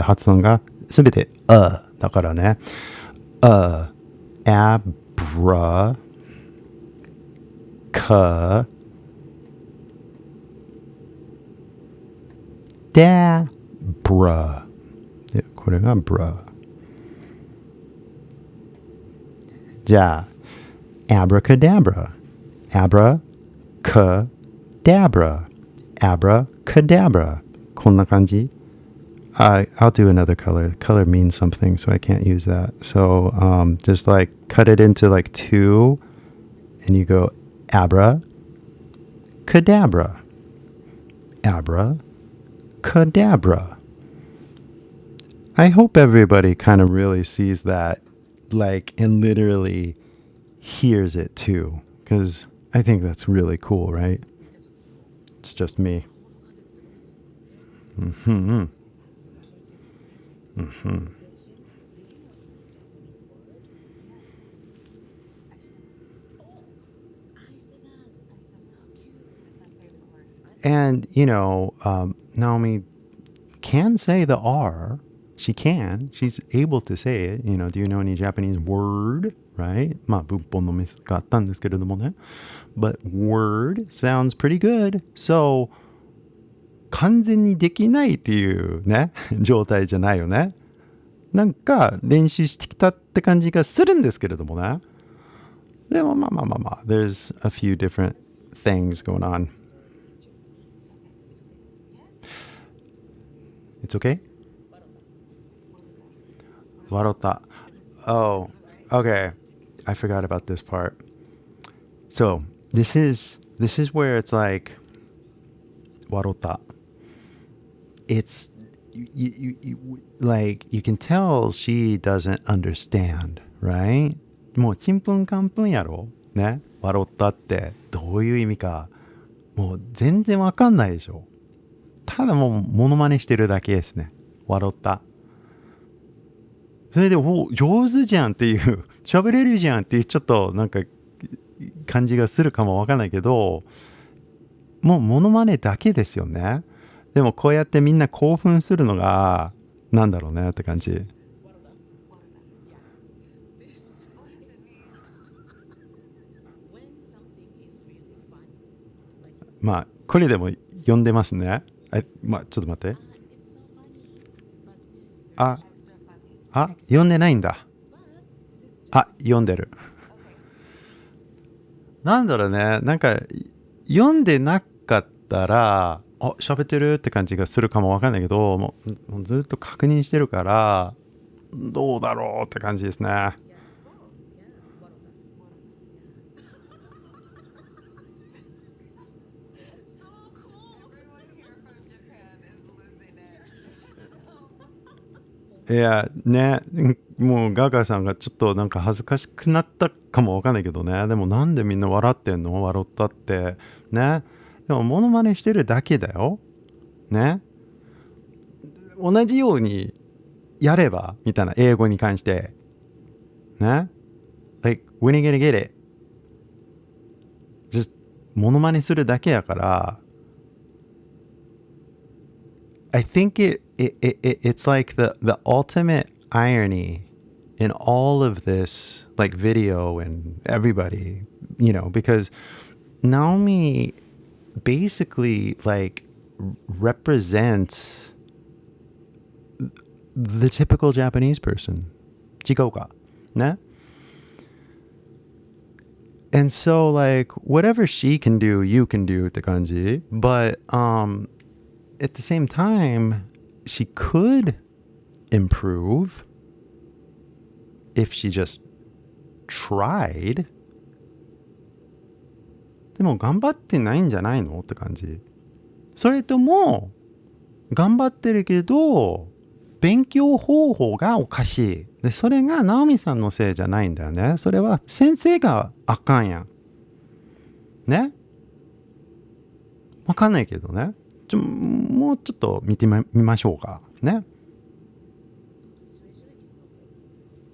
発音がすべてだからね。abra, ka, dabra. で、これが bra。じゃあ、abracadabra, abracadabra, abracadabra. こんな感じ。I'll do another color. Color means something, so I can't use that. So just like cut it into like two, and you go abracadabra, abracadabra. I hope everybody kind of really sees that, like, and literally hears it too, because I think that's really cool, right? It's just me. And, you know, Naomi can say the R. She can. She's able to say it. You know, do you know any Japanese word? Right? まあ、文法のミスがあったんですけれどもね。But word sounds pretty good. So, 完全にできないっていうね、状態じゃないよね。なんか練習してきたって感じがするんですけれどもね。でもまあ、there's a few different things going on. It's okay? 笑った。Oh, okay. I forgot about this part. So, this is where it's like 笑った。It's like you can tell she doesn't understand, right? もうちんぷんかんぷんやろね。笑ったってどういう意味かもう全然わかんないでしょ。ただもうモノマネしてるだけですね。笑った。それで上手じゃんっていう喋れるじゃんっていうちょっとなんか感じがするかもわかんないけど、もうモノマネだけですよね。でもこうやってみんな興奮するのがなんだろうねって感じ。まあこれでも読んでますね。まあちょっと待って。読んでないんだ。読んでる。なんだろうね。なんか読んでなかったら喋ってるって感じがするかもわかんないけど、もうずっと確認してるからどうだろうって感じですね。いやね、もうガガさんがちょっとなんか恥ずかしくなったかもわかんないけどね。でもなんでみんな笑ってんの？笑ったってね。でもモノマネしてるだけだよね。同じようにやればみたいな、英語に関してね。Like when are you gonna get it? Just モノマネするだけやから。I think it's like the ultimate irony in all of this, like video and everybody, you know, because Naomi basically like represents the typical Japanese person. 違うかね。And so, like, whatever she can do, you can do って感じ。But at the same time, she could improve if she just tried. でも頑張ってないんじゃないのって感じ。それとも頑張ってるけど勉強方法がおかしい。で、それがナオミさんのせいじゃないんだよね。それは先生があかんやん。ね？わかんないけどね。もうちょっと見てみましょうか。ね。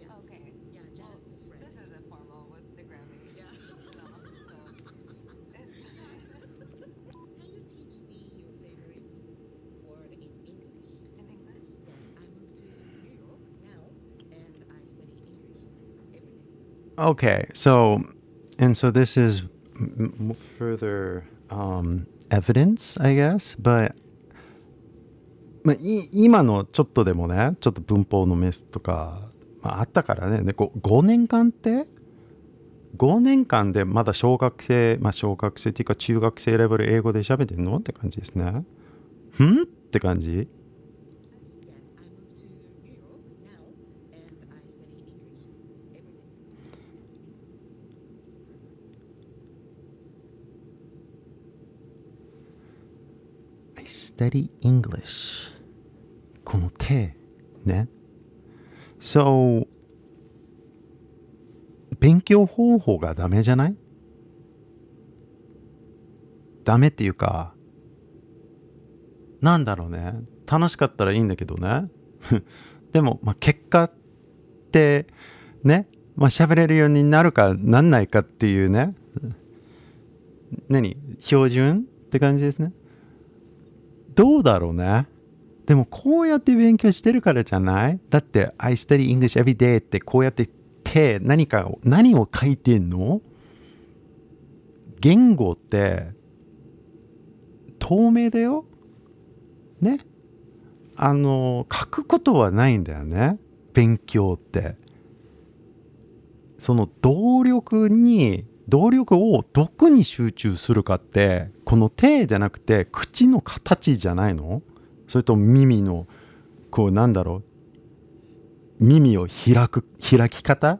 Okay. Yeah, just Well, friend. this isn't formal with the Grammy. Yeah. Can you teach me your favorite word in English? In English? Yes, I moved to New York now, and I study English every day. Okay, so this is further evidence, I guess, but 今のちょっとでもね、ちょっと文法のメスとか、あったからね。で、5年間って5年間でまだ小学生っていうか中学生レベル英語で喋ってんのって感じですね。んって感じ。Yes, I moved to New York now, and I study English every day. I study English. この手ね。So 勉強方法がダメじゃない？ダメっていうか、なんだろうね。楽しかったらいいんだけどね。でも、結果ってね、喋れるようになるかなんないかっていうね。標準って感じですね。どうだろうね。でもこうやって勉強してるからじゃない？だって I study English every day ってこうやって何を書いてんの？言語って透明だよ。ね。書くことはないんだよね。勉強って。その動力をどこに集中するかってこの手じゃなくて口の形じゃないの？それと耳の耳を開き方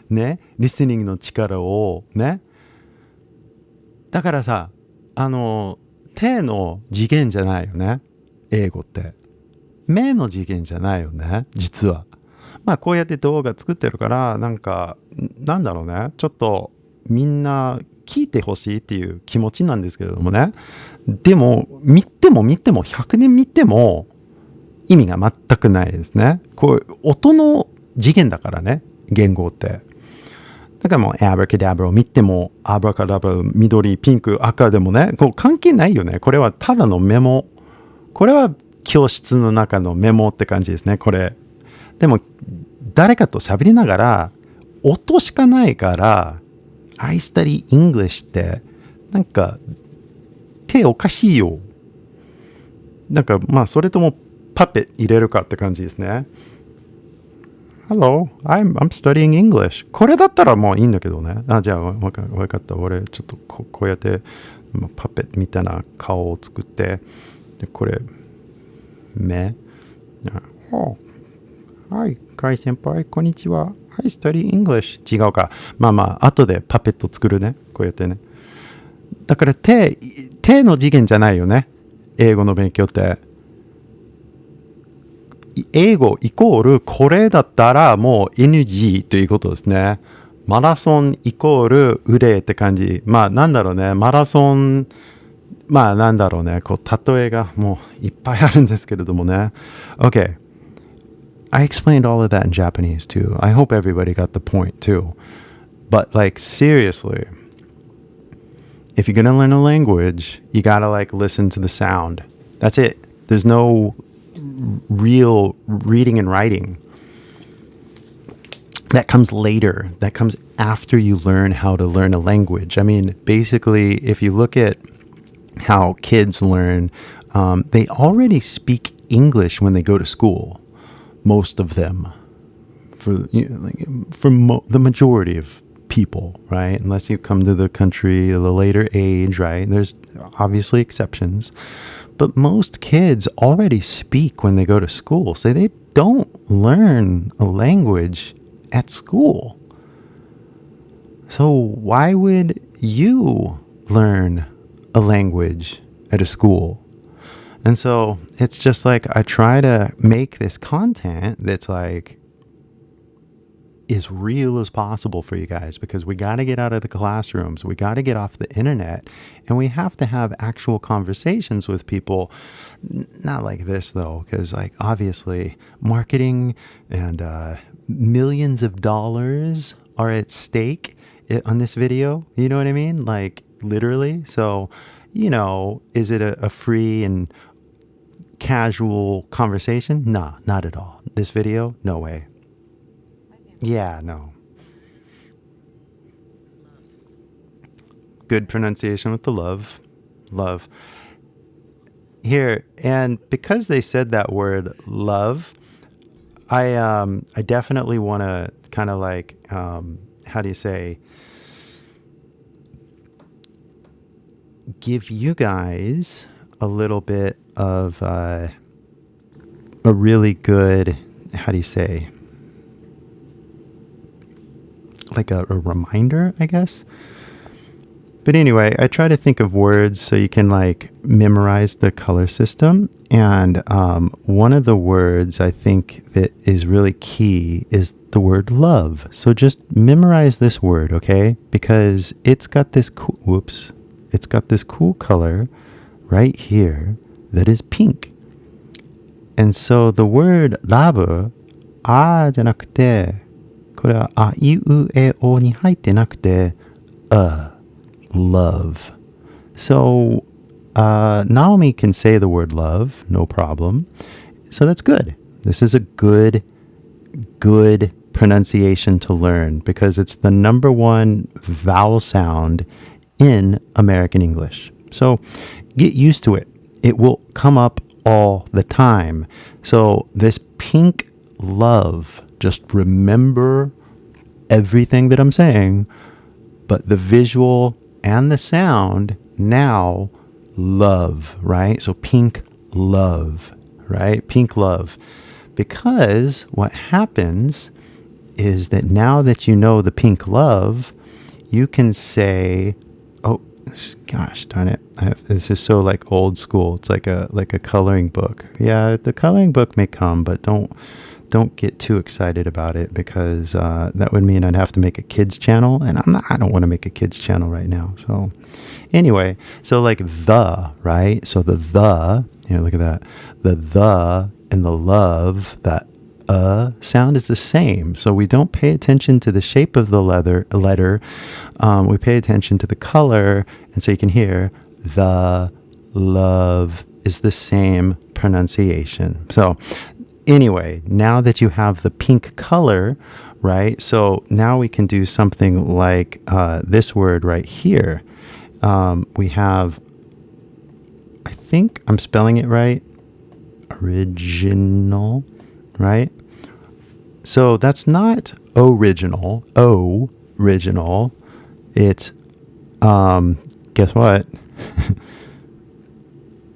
ね、リスニングの力をね。だからさ、手の次元じゃないよね。英語って目の次元じゃないよね。実はこうやって動画作ってるからなんだろうね。ちょっとみんな聞いてほしいっていう気持ちなんですけれどもね。でも見ても100年見ても意味が全くないですね。こう音の次元だからね、言語って。だからもうアブラカダブラを見てもアブラカダブラ緑ピンク赤でもね、関係ないよね。これはただのメモ。これは教室の中のメモって感じですね。これでも誰かと喋りながら音しかないから I study English って手おかしいよ。それともパペ入れるかって感じですね。Hello, I'm studying English. これだったらもういいんだけどね。じゃあわかった。俺ちょっとこうやってパペみたいな顔を作って、でこれ目。はい、カイ先輩、こんにちは。I study English。違うか。後でパペット作るね。こうやってね。だから手の次元じゃないよね。英語の勉強って。英語イコールこれだったらもう NG ということですね。マラソンイコール腕って感じ。なんだろうね。マラソン、なんだろうね。例えがもういっぱいあるんですけれどもね。Okay.I explained all of that in Japanese too. I hope everybody got the point too. But seriously, if you're gonna learn a language, you gotta listen to the sound. That's it. There's no real reading and writing. That comes later. That comes after you learn how to learn a language. I mean, basically, if you look at how kids learn. They already speak English when they go to school, most of them, for the majority of people, right? Unless you come to the country at a later age, right? There's obviously exceptions, but most kids already speak when they go to school, so they don't learn a language at school. So why would you learn a language at a school? And so it's just like I try to make this content that's like as real as possible for you guys, because we got to get out of the classrooms, we got to get off the internet, and we have to have actual conversations with people. Not like this though, because like obviously marketing and millions of dollars are at stake on this video, you know what I mean? Like literally. So, is it a free and casual conversation? Nah, not at all. This video, no way. Yeah, no. Good pronunciation with the love. Love. Here, and because they said that word love, I definitely want to kind of like, how do you say, give you guys a little bit of a really good, how do you say, like a reminder, I guess. But anyway, I try to think of words so you can like memorize the color system. And one of the words I think that is really key is the word love. So just memorize this word, okay? Because it's got this cool color right here that is pink. And so the word love, じゃなくて、これはあいうえおに入ってなくて、love. So Naomi can say the word love, no problem. So that's good. This is a good pronunciation to learn because it's the number one vowel sound in American English. So get used to it. It will come up all the time. So this pink love, just remember everything that I'm saying, but the visual and the sound now, love, right? So pink love, right? Pink love. Because what happens is that now that you know the pink love, you can say, oh, gosh darn it. This is so like old school. It's like a coloring book. Yeah, the coloring book may come, but don't get too excited about it because that would mean I'd have to make a kids channel, and I don't want to make a kids channel right now. So anyway, so like the, right? So the, look at that. The and the love, that sound is the same. So we don't pay attention to the shape of the letter. We pay attention to the color, and so you can hear the love is the same pronunciation. So anyway, now that you have the pink color, right? So now we can do something like this word right here. We have, I think I'm spelling it right, original, right? So that's not original, original. It's, guess what?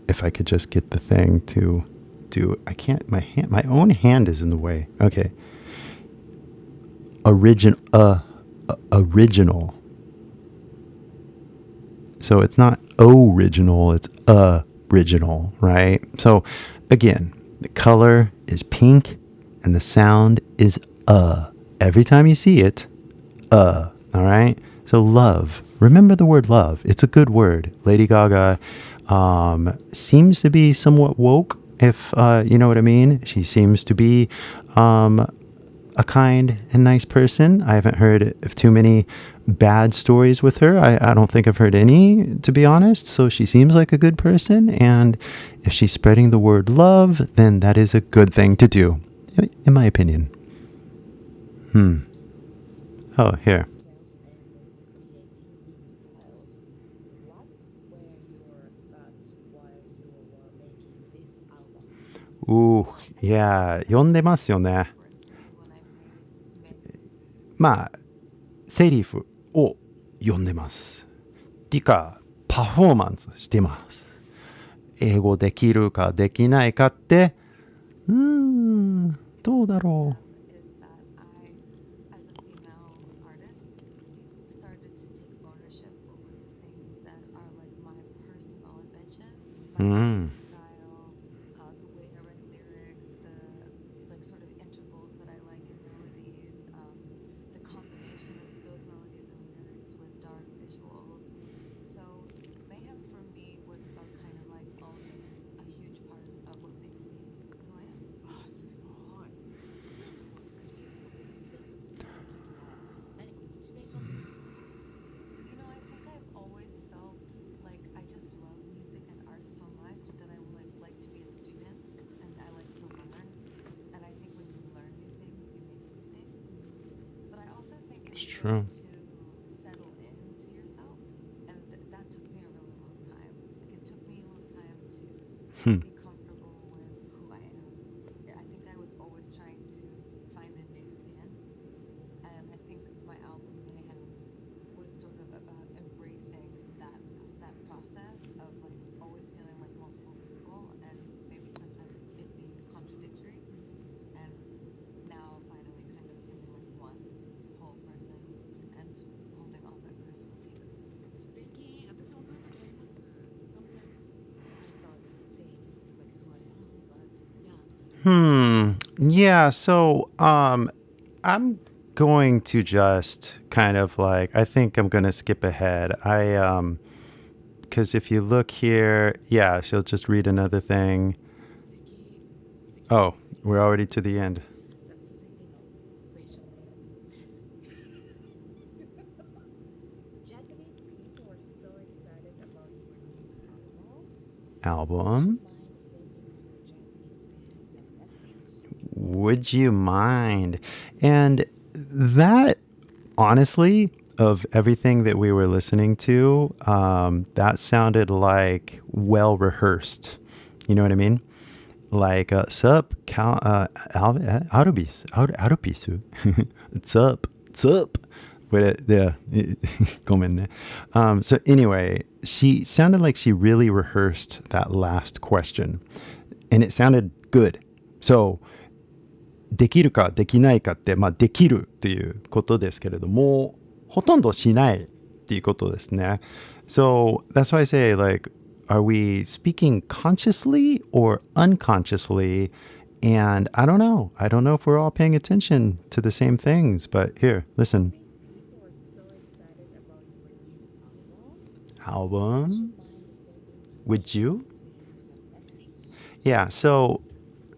If I could just get the thing to do, I can't, my own hand is in the way. Okay. Original. So it's not original, it's original, right? So again, the color is pink and the sound is every time you see it, all right? So love, remember the word love. It's a good word. Lady Gaga seems to be somewhat woke, if you know what I mean. She seems to be a kind and nice person. I haven't heard of too many bad stories with her. I don't think I've heard any, to be honest. So she seems like a good person. And if she's spreading the word love, then that is a good thing to do, in my opinion. Oh, here. Creating new styles. What were your いや、読んでますよね。まあ、セリフを読んでます。てか、パフォーマンスしてます。英語できるかできないかって、どうだろう。is that I, as a female artist, started to take ownership over the things that are like my personal inventions, my style, the way I write lyrics, the like sort of intervals that I like in melodies, the combination of those melodies and lyrics with dark visuals. So mayhem for me was about kind of like owning a huge part of what makes me who I am. あ、すごい。常にこうクリエイティブですっていう時は何かモチベーションっていうのはあるんですか？ You know, I think I've always felt like I just love music and art so much that I would like to be a student and I like to learn. And I think when you learn new things, you make new things. But I also think it's true. good to settle into yourself. And that took me a really long time. Like it took me a long time to be comfortable with who I am. I think I was always trying to find a new skin. And I think my album Mayhem was sort of about embracing that process of like always feeling like multiple people and maybe sometimes it being contradictory. And now finally kind of feeling like one whole person and holding all my personal demons. 素敵。私もそういう時あります。Sometimes I thought saying like who I am, but yeah. Yeah, so I'm going to just kind of like, I think I'm going to skip ahead. Because if you look here, yeah, she'll just read another thing. 素敵。素敵。 Oh, we're already to the end. さあ続いてのクエスチョンです。Japanese people are so excited about your new album. Album. Mind sending your Japanese fans a message? Would you mind? And that, honestly, of everything that we were listening to, that sounded like well rehearsed. You know what I mean? Like, sup, Arubis, sup. Yeah, ごめんね. So anyway, she sounded like she really rehearsed that last question. And it sounded good. So, できるかできないかって、まあ、できるっていうことですけれども、ほとんどしないっていうことですね。So, that's why I say, like, are we speaking consciously or unconsciously? And I don't know. I don't know if we're all paying attention to the same things. But here, listen. People are so excited about your new Album? Mind sending Would you? fans a message? Yeah, so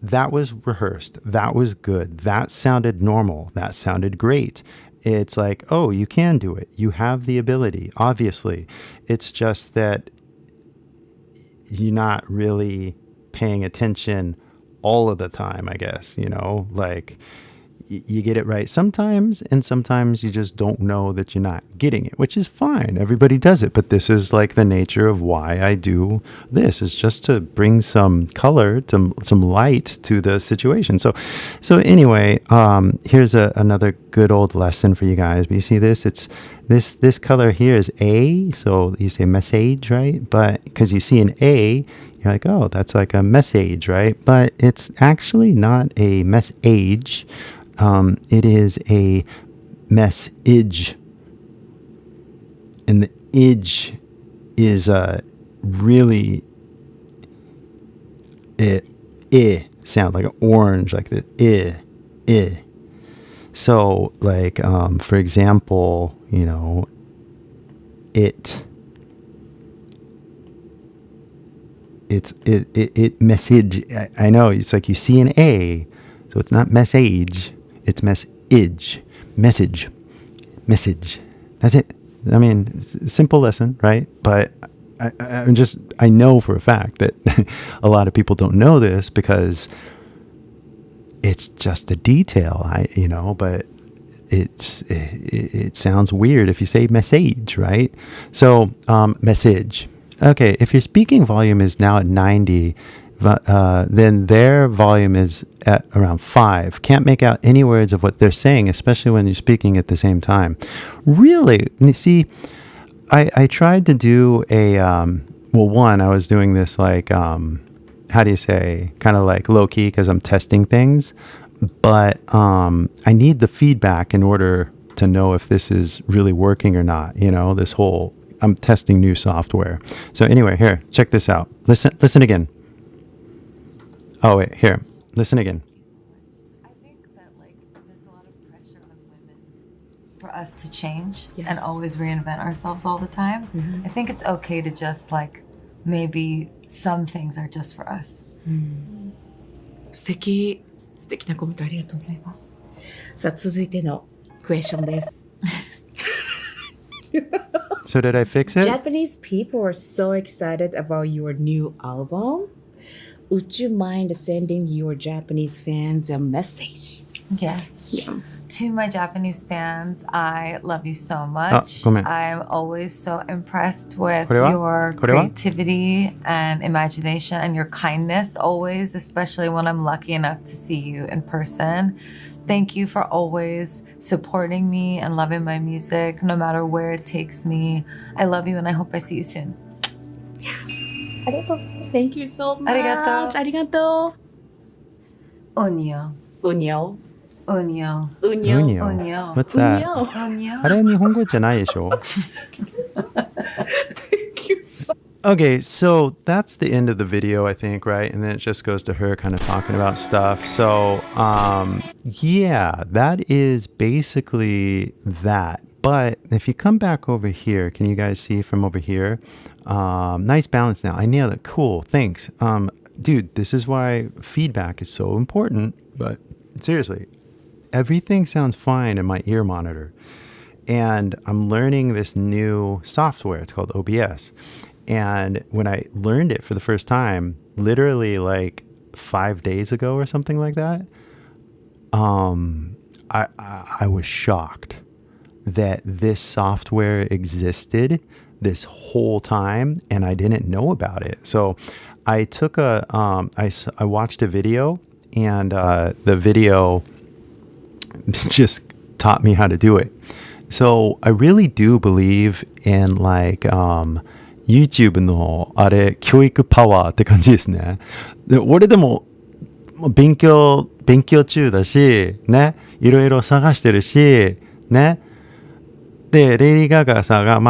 that was rehearsed. That was good. That sounded normal. That sounded great. It's like, oh, you can do it. You have the ability, obviously. It's just that you're not really paying attention all of the time, I guess, you know? Like, you get it right sometimes, and sometimes you just don't know that you're not getting it, which is fine. Everybody does it, but this is like the nature of why I do this, is just to bring some color, some light to the situation. So anyway, here's another good old lesson for you guys. But you see this? It's this color here is A, so you say message, right? But because you see an A, you're like, oh, that's like a message, right? But it's actually not a message. It is a message. And the age is really sound like an orange, like the I. So, like, for example, you know, it message. I know it's like you see an A, so it's not message, it's message. That's it. I mean, simple lesson, right? But I know for a fact that a lot of people don't know this because it's just a detail, but it sounds weird if you say message, right? So, message. Okay, if your speaking volume is now at 90 then their volume is at around 5. Can't make out any words of what they're saying, especially when you're speaking at the same time. Really, you see, I tried to do a, one, I was doing this like, how do you say, kind of like low key because I'm testing things. But I need the feedback in order to know if this is really working or not. You know, this whole, I'm testing new software. So anyway, here, check this out. Listen again. Oh, wait, here, listen again. I think that like there's a lot of pressure on women for us to change and Yes. always reinvent ourselves all the time. I think it's okay to just like maybe some things are just for us. 素敵なコメントありがとうございます。さあ、続いてのクエスチョンです。So did I fix it? Japanese people are so excited about your new album. Would you mind sending your Japanese fans a message? Yes. Yeah. To my Japanese fans, I love you so much. ごめん。 I'm always so impressed with これは？ your これは？ creativity and imagination and your kindness always, especially when I'm lucky enough to see you in person. Thank you for always supporting me and loving my music, no matter where it takes me. I love you and I hope I see you soon. ありがとうございます。Thank you so much. ありがとう。ありがとう。Unyo. うにょ Unyo. うにょ Unyo. Unyo. What's う that? にょ Unyo. あれは日本語じゃないでしょ? Thank you so Okay, so that's the end of the video, I think, right? And then it just goes to her kind of talking about stuff. So, yeah, that is basically that. But if you come back over here, can you guys see from over here? Nice balance now. I nailed it. Cool. Thanks. Dude, this is why feedback is so important. But seriously, everything sounds fine in my ear monitor. And I'm learning this new software. It's called OBS. And when I learned it for the first time, literally like 5 days ago or something like that, I was shocked that this software existed this whole time and I didn't know about it. So I took I watched a video and the video just taught me how to do it. So I really do believe in like YouTube のあれ教育パワーって感じですね。で、俺でも勉強中だし、ね、いろいろ探してるし、ね。で、レイディ・ガガさんが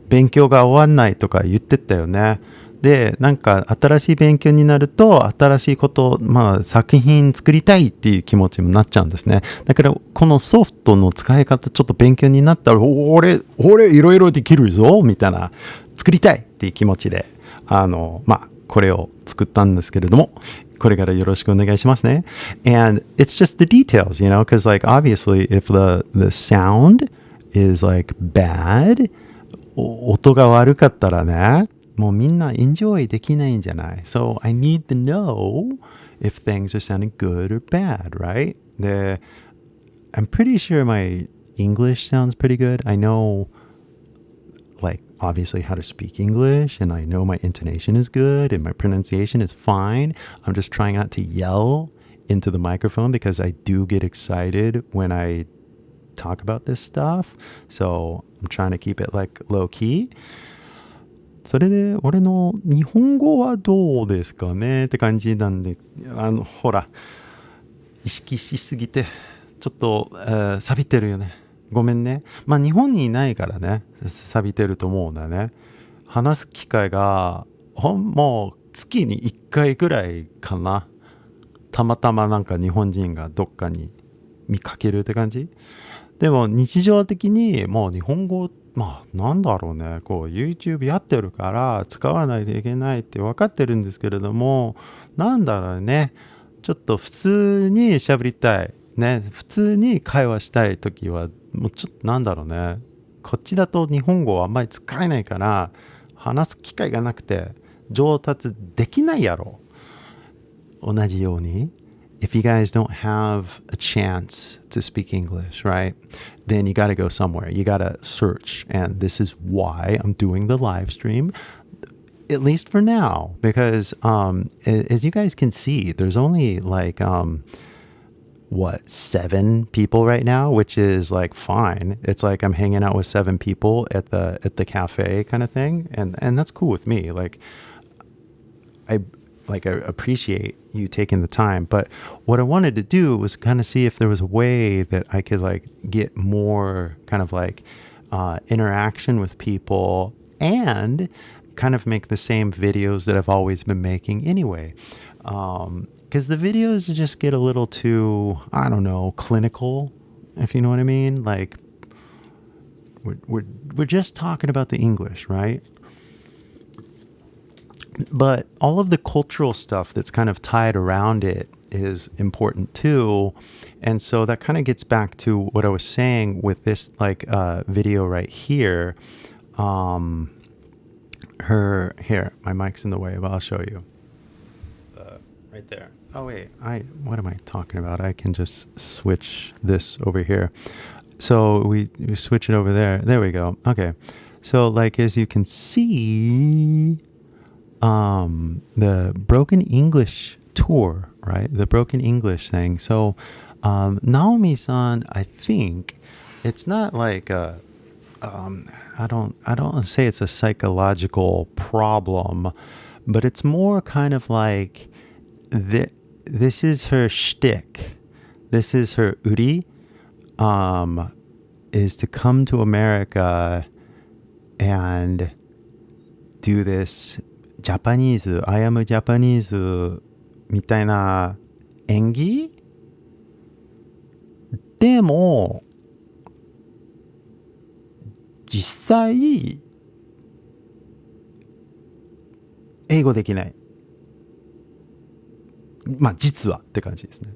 勉強が終わんないとか言ってたよね。で、なんか新しい勉強になると新しいこと作品作りたいっていう気持ちにもなっちゃうんですね。だからこのソフトの使い方ちょっと勉強になったら俺いろいろできるぞみたいな作りたいっていう気持ちでこれを作ったんですけれども、これからよろしくお願いしますね。And it's just the details, you know, because like obviously if the sound is like bad, 音が悪かったらね、もうみんな enjoy できないんじゃない? So I need to know if things are sounding good or bad, right? I'm pretty sure my English sounds pretty good. I know like obviously how to speak English and I know my intonation is good and my pronunciation is fine. I'm just trying not to yell into the microphone because I do get excited when I talk about this stuff. So I'm trying to keep it like low key. それで俺の日本語はどうですかねって感じなんで、ほら意識しすぎてちょっと、錆びてるよね。ごめんね。日本にいないからね、錆びてると思うんだよね。話す機会がもう月に1回ぐらいかな。たまたまなんか日本人がどっかに見かけるって感じ。でも日常的にもう日本語なんだろうね、こう YouTube やってるから使わないといけないって分かってるんですけれども、なんだろうね、ちょっと普通に喋りたいね、普通に会話したいときはもうちょっとなんだろうね、こっちだと日本語はあんまり使えないから話す機会がなくて上達できないやろ。同じようにif you guys don't have a chance to speak English, right, then you got to go somewhere. You got to search. And this is why I'm doing the live stream. at least for now, because as you guys can see, there's only like 7 people right now, which is like fine. It's like I'm hanging out with 7 people at the cafe kind of thing, and that's cool with me. Like I appreciate you taking the time, but what I wanted to do was kind of see if there was a way that I could like get more kind of like interaction with people and kind of make the same videos that I've always been making anyway. Because the videos just get a little too, I don't know, clinical, if you know what I mean. Like we're just talking about the English, right? But all of the cultural stuff that's kind of tied around it is important too. And so that kind of gets back to what I was saying with this like video right here. Here, my mic's in the way, but I'll show you. Right there. Oh wait, what am I talking about? I can just switch this over here. So we switch it over there. There we go. Okay. So like as you can see, the Broken English tour, right? The Broken English thing. So Naomi-san, I think it's not like I don't say it's a psychological problem, but it's more kind of like this is her shtick. This is her uri, is to come to America and do this Japanese, I am a Japanese みたいな演技でも実際英語できない。まあ実はって感じですね。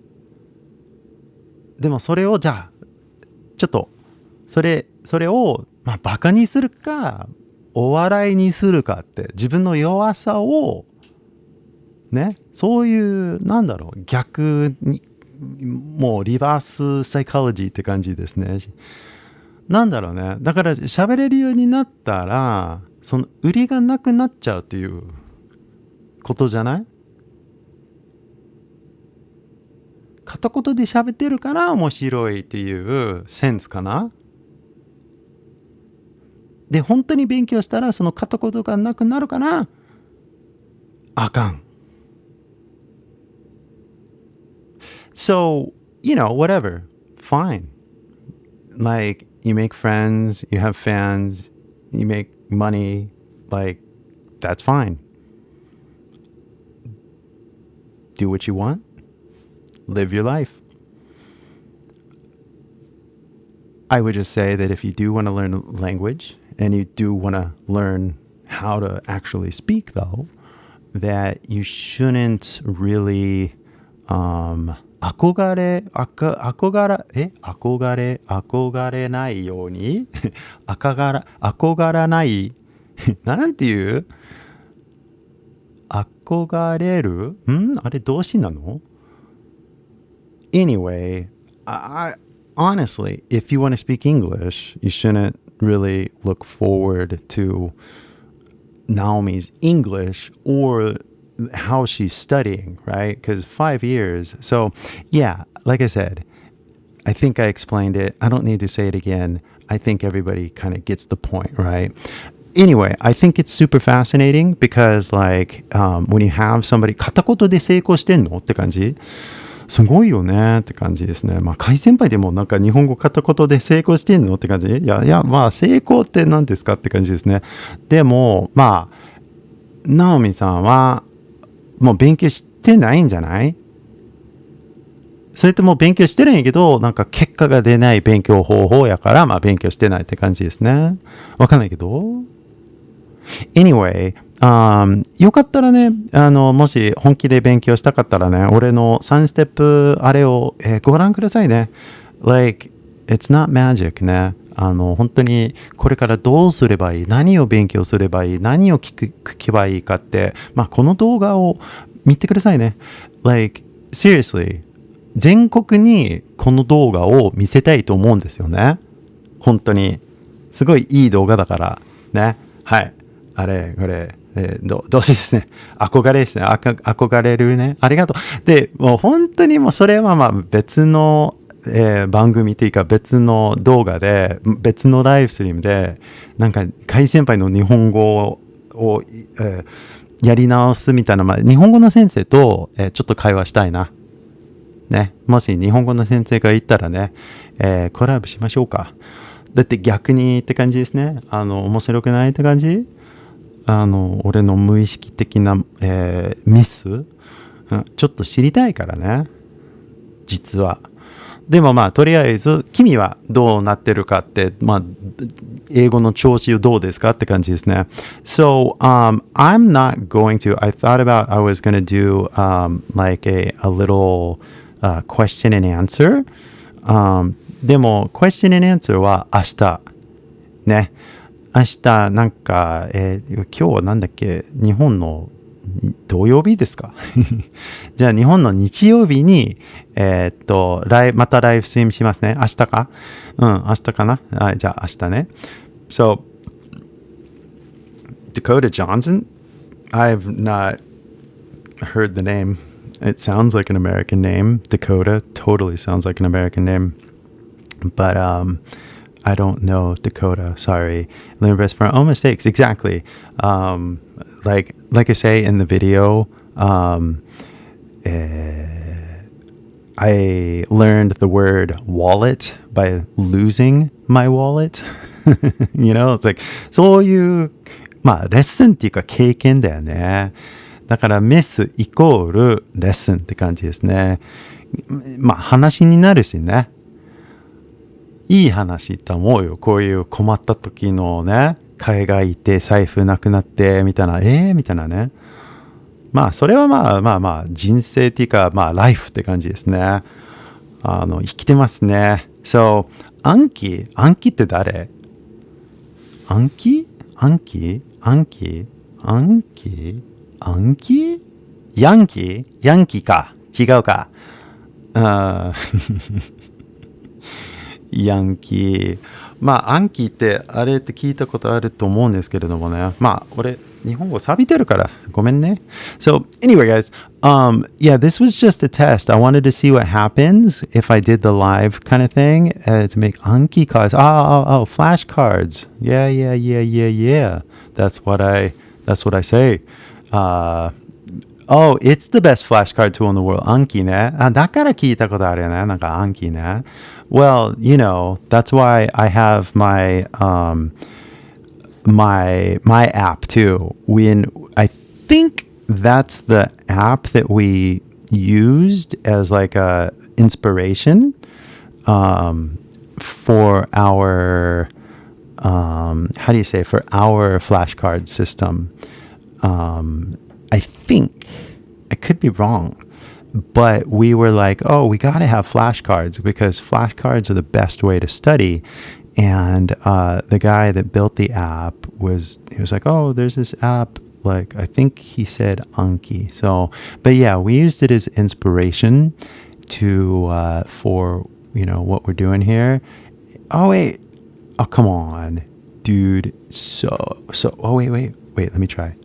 でもそれをじゃあちょっとそれをまあバカにするかお笑いにするかって自分の弱さをね、そういうなんだろう逆にもうリバースサイコロジーって感じですね。なんだろうね。だから喋れるようになったらその売りがなくなっちゃうっていうことじゃない？片言で喋ってるから面白いっていうセンスかな。で本当に勉強したらその片言がなくなるかな。あかん。So, whatever. Fine. Like, you make friends, you have fans, you make money. Like, that's fine. Do what you want. Live your life. I would just say that if you do want to learn a language and you do want to learn how to actually speak, though, that you shouldn't really憧れないように憧らないなんていう憧れるあれ動詞なの Anyway, honestly, if you want to speak English, you shouldn't really look forward to Naomi's English or how she's studying, right? Because 5 years. So, yeah, like I said, I think I explained it. I don't need to say it again. I think everybody kind of gets the point, right? Anyway, I think it's super fascinating because, like, when you have somebody, 片言で成功してんのって感じすごいよねって感じですね。まあ、海先輩でもなんか日本語片言で成功してんのって感じいや、まあ、成功って何ですかって感じですね。でも、まあ、ナオミさんは、もう勉強してないんじゃない？それとも勉強してるんやけど、なんか結果が出ない勉強方法やから、まあ勉強してないって感じですね。わかんないけど。Anyway, よかったらね、もし本気で勉強したかったらね、俺の3ステップあれを、ご覧くださいね。Like, it's not magic ね。本当にこれからどうすればいい、何を勉強すればいい、何を聞けばいいかって、まあこの動画を見てくださいね。Like, seriously, 全国にこの動画を見せたいと思うんですよね。本当に。すごいいい動画だから。ね。はい。あれ、これ、動詞ですね。憧れですね。憧れるね。ありがとう。で、もう本当にもうそれはまあ別の、番組っていうか別の動画で、別のライブストリームで、なんか、海先輩の日本語を、やり直すみたいな、まあ、日本語の先生と、ちょっと会話したいな。ね。もし日本語の先生がいたらね、コラボしましょうか。だって逆にって感じですね。面白くないって感じ？俺の無意識的な、ミス、ちょっと知りたいからね。実は。でもまあ、とりあえず、君はどうなってるかって、まあ、英語の調子どうですかって感じですね。So, I'm not going to, I thought about I was going to do, like a little, question and answer. でも、question and answer は明日。ね。明日、なんか、今日はなんだっけ、日本の土曜日ですかじゃあ日本の日曜日に、またライブストリームしますね。明日か明日かなはい、じゃあ明日ね。So, Dakota Johnson? I've not heard the name. It sounds like an American name. Dakota totally sounds like an American name. But, I don't know Dakota. Sorry. Learn best from all mistakes. Exactly. Like I say in the video, I learned the word wallet by losing my wallet. It's like そういうまあレッスンっていうか経験だよね。だからミスイコールレッスンって感じですね。まあ話になるしね。いい話と思うよ。こういう困った時のね、海外行って財布なくなってみたいな、みたいなね。まあそれはまあ人生っていうかまあライフって感じですね。生きてますね。So, アンキって誰？アンキヤンキーか。違うか。ヤンキー。まあ、アンキーってあれって聞いたことあると思うんですけれどもね。まあ、俺、日本語錆びてるから、ごめんね。So, anyway, guys, yeah, this was just a test. I wanted to see what happens if I did the live kind of thing to make Anki cards. Oh, flashcards. Yeah. That's what I say. Oh, it's the best flashcard tool in the world. Anki ね。だから聞いたことあるよね。なんか Anki ね。Well, that's why I have my my app too. I think that's the app that we used as like a inspiration for our how do you say, for our flashcard system. I think, I could be wrong, but we were like, oh, we got to have flashcards because flashcards are the best way to study. And the guy that built the app he was like, oh, there's this app, like, I think he said Anki. So, but yeah, we used it as inspiration for, what we're doing here. Oh, wait. Oh, come on, dude. Oh, wait, let me try.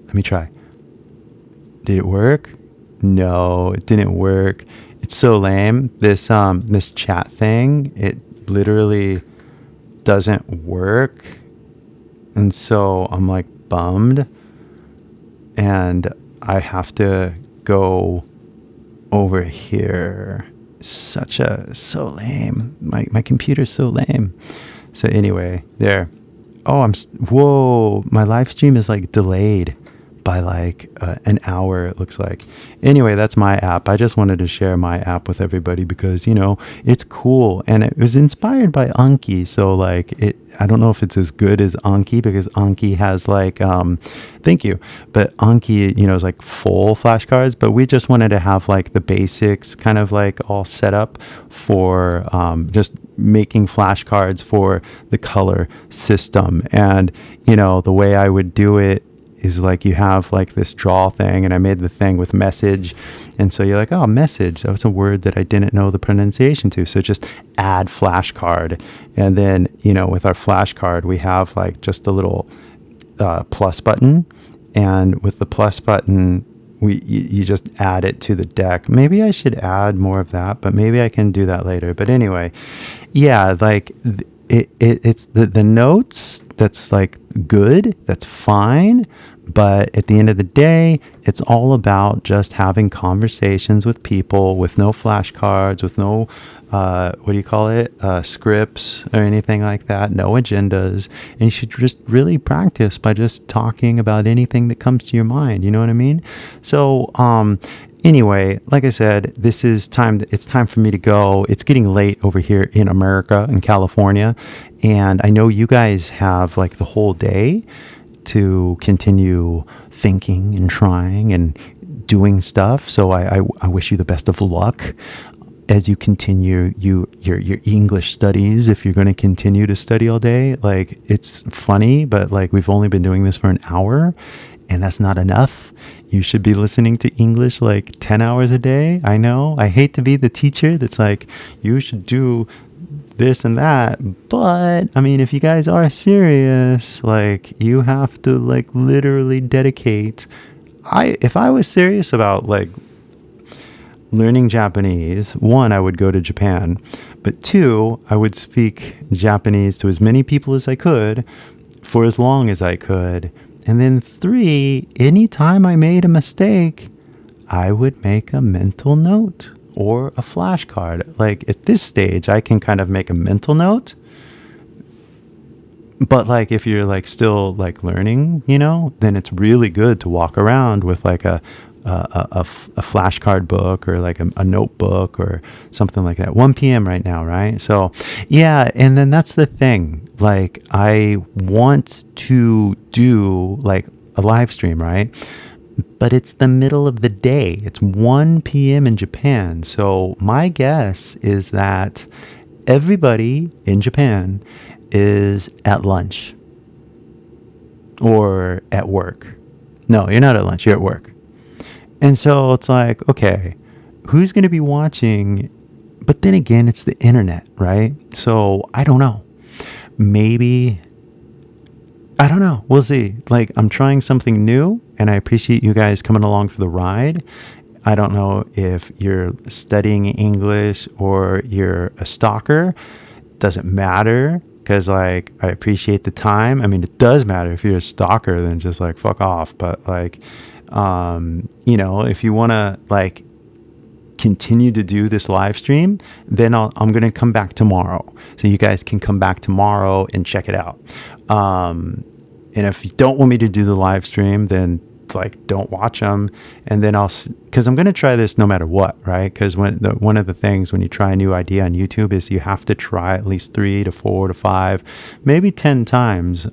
Did it work? No, it didn't work. It's so lame. This chat thing, it literally doesn't work. And so I'm like bummed. And I have to go over here. So lame. My computer's so lame. So anyway, there. Oh, whoa, my live stream is like delayed by like an hour, it looks like. Anyway, that's my app. I just wanted to share my app with everybody because, it's cool. And it was inspired by Anki. So like I don't know if it's as good as Anki because Anki has like, thank you. But Anki, is like full flashcards, but we just wanted to have like the basics kind of like all set up for just making flashcards for the color system. And, the way I would do it is like you have like this draw thing, and I made the thing with message. And so you're like, oh, message, that was a word that I didn't know the pronunciation to. So just add flashcard. And then, with our flashcard, we have like just a little plus button. and with the plus button, you just add it to the deck. Maybe I should add more of that, but maybe I can do that later. But anyway, yeah, like it's the notes, that's like good, that's fine. But at the end of the day, it's all about just having conversations with people with no flashcards, with no, scripts or anything like that, no agendas. And you should just really practice by just talking about anything that comes to your mind. You know what I mean? So, anyway, like I said, it's time for me to go. It's getting late over here in America, in California. And I know you guys have like the whole day to continue thinking and trying and doing stuff. So I wish you the best of luck as you continue your English studies. If you're going to continue to study all day, like, it's funny, but like, we've only been doing this for an hour, and that's not enough. You should be listening to English like 10 hours a day. I know, I hate to be the teacher that's like, you should do this and that, but I mean, if you guys are serious, like, you have to like literally dedicate. If I was serious about like learning Japanese, one, I would go to Japan, but two, I would speak Japanese to as many people as I could for as long as I could. And then three, anytime I made a mistake, I would make a mental note or a flashcard. Like, at this stage, I can kind of make a mental note. But like, if you're like still like learning, then it's really good to walk around with like a flashcard book or like a notebook or something like that. 1 p.m. right now, right? So yeah, and then that's the thing. Like, I want to do like a live stream, right? But it's the middle of the day. It's 1 p.m. in Japan. So my guess is that everybody in Japan is at lunch or at work. No, you're not at lunch, you're at work. And so it's like, okay, who's going to be watching? But then again, it's the internet, right? So I don't know. Maybe, I don't know. We'll see. Like, I'm trying something new, and I appreciate you guys coming along for the ride. I don't know if you're studying English or you're a stalker. Doesn't matter, because like, I appreciate the time. I mean, it does matter if you're a stalker, then just like fuck off. But like, if you want to like continue to do this live stream, then I'm going to come back tomorrow. So you guys can come back tomorrow and check it out. And if you don't want me to do the live stream, then like, don't watch them. And then because I'm going to try this no matter what, right? Because one of the things when you try a new idea on YouTube is you have to try at least 3 to 4 to 5, maybe 10 times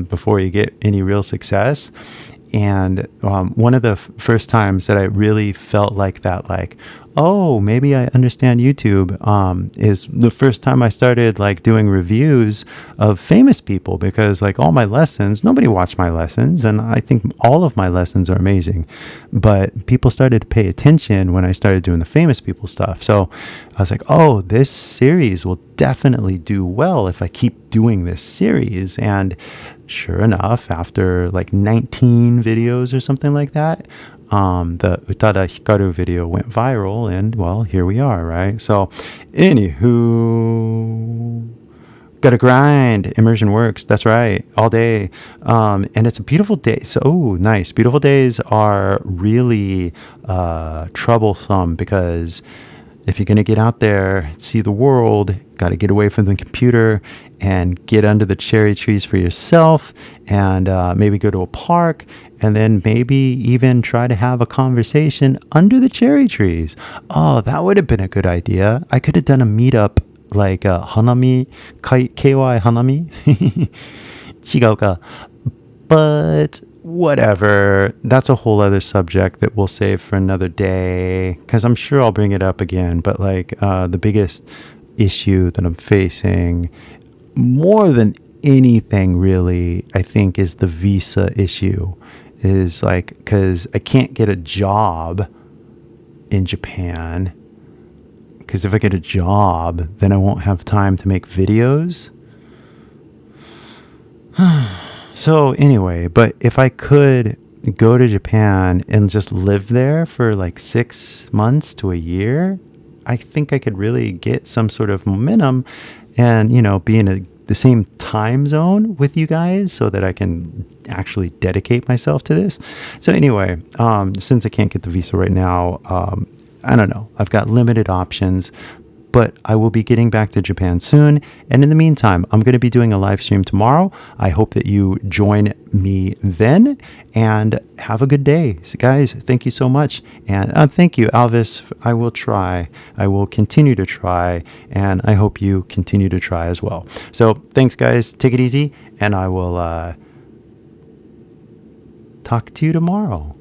before you get any real success. And one of the first times that I really felt like that, like, oh, maybe I understand YouTube, is the first time I started like doing reviews of famous people, because like all my lessons, nobody watched my lessons, and I think all of my lessons are amazing, but people started to pay attention when I started doing the famous people stuff. So I was like, oh, this series will definitely do well if I keep doing this series. And sure enough, after like 19 videos or something like that, the Utada Hikaru video went viral, and well, here we are, right? So anywho, gotta grind. Immersion works. That's right. All day. And it's a beautiful day. So, nice. Beautiful days are really troublesome, because if you're going to get out there, see the world, got to get away from the computer and get under the cherry trees for yourself, and maybe go to a park, and then maybe even try to have a conversation under the cherry trees. Oh, that would have been a good idea. I could have done a meetup like Hanami, KY Hanami. 違うか. But whatever. That's a whole other subject that we'll save for another day, because I'm sure I'll bring it up again. But like the biggest issue that I'm facing, more than anything really, I think, is the visa issue. Is like, because I can't get a job in Japan, because if I get a job, then I won't have time to make videos. So anyway, but if I could go to Japan and just live there for like 6 months to a year, I think I could really get some sort of momentum and, be in the same time zone with you guys so that I can actually dedicate myself to this. So anyway, since I can't get the visa right now, I don't know. I've got limited options, but I will be getting back to Japan soon. And in the meantime, I'm going to be doing a live stream tomorrow. I hope that you join me then, and have a good day. So guys, thank you so much. And thank you, Alvis. I will try. I will continue to try. And I hope you continue to try as well. So thanks, guys. Take it easy. And I will talk to you tomorrow.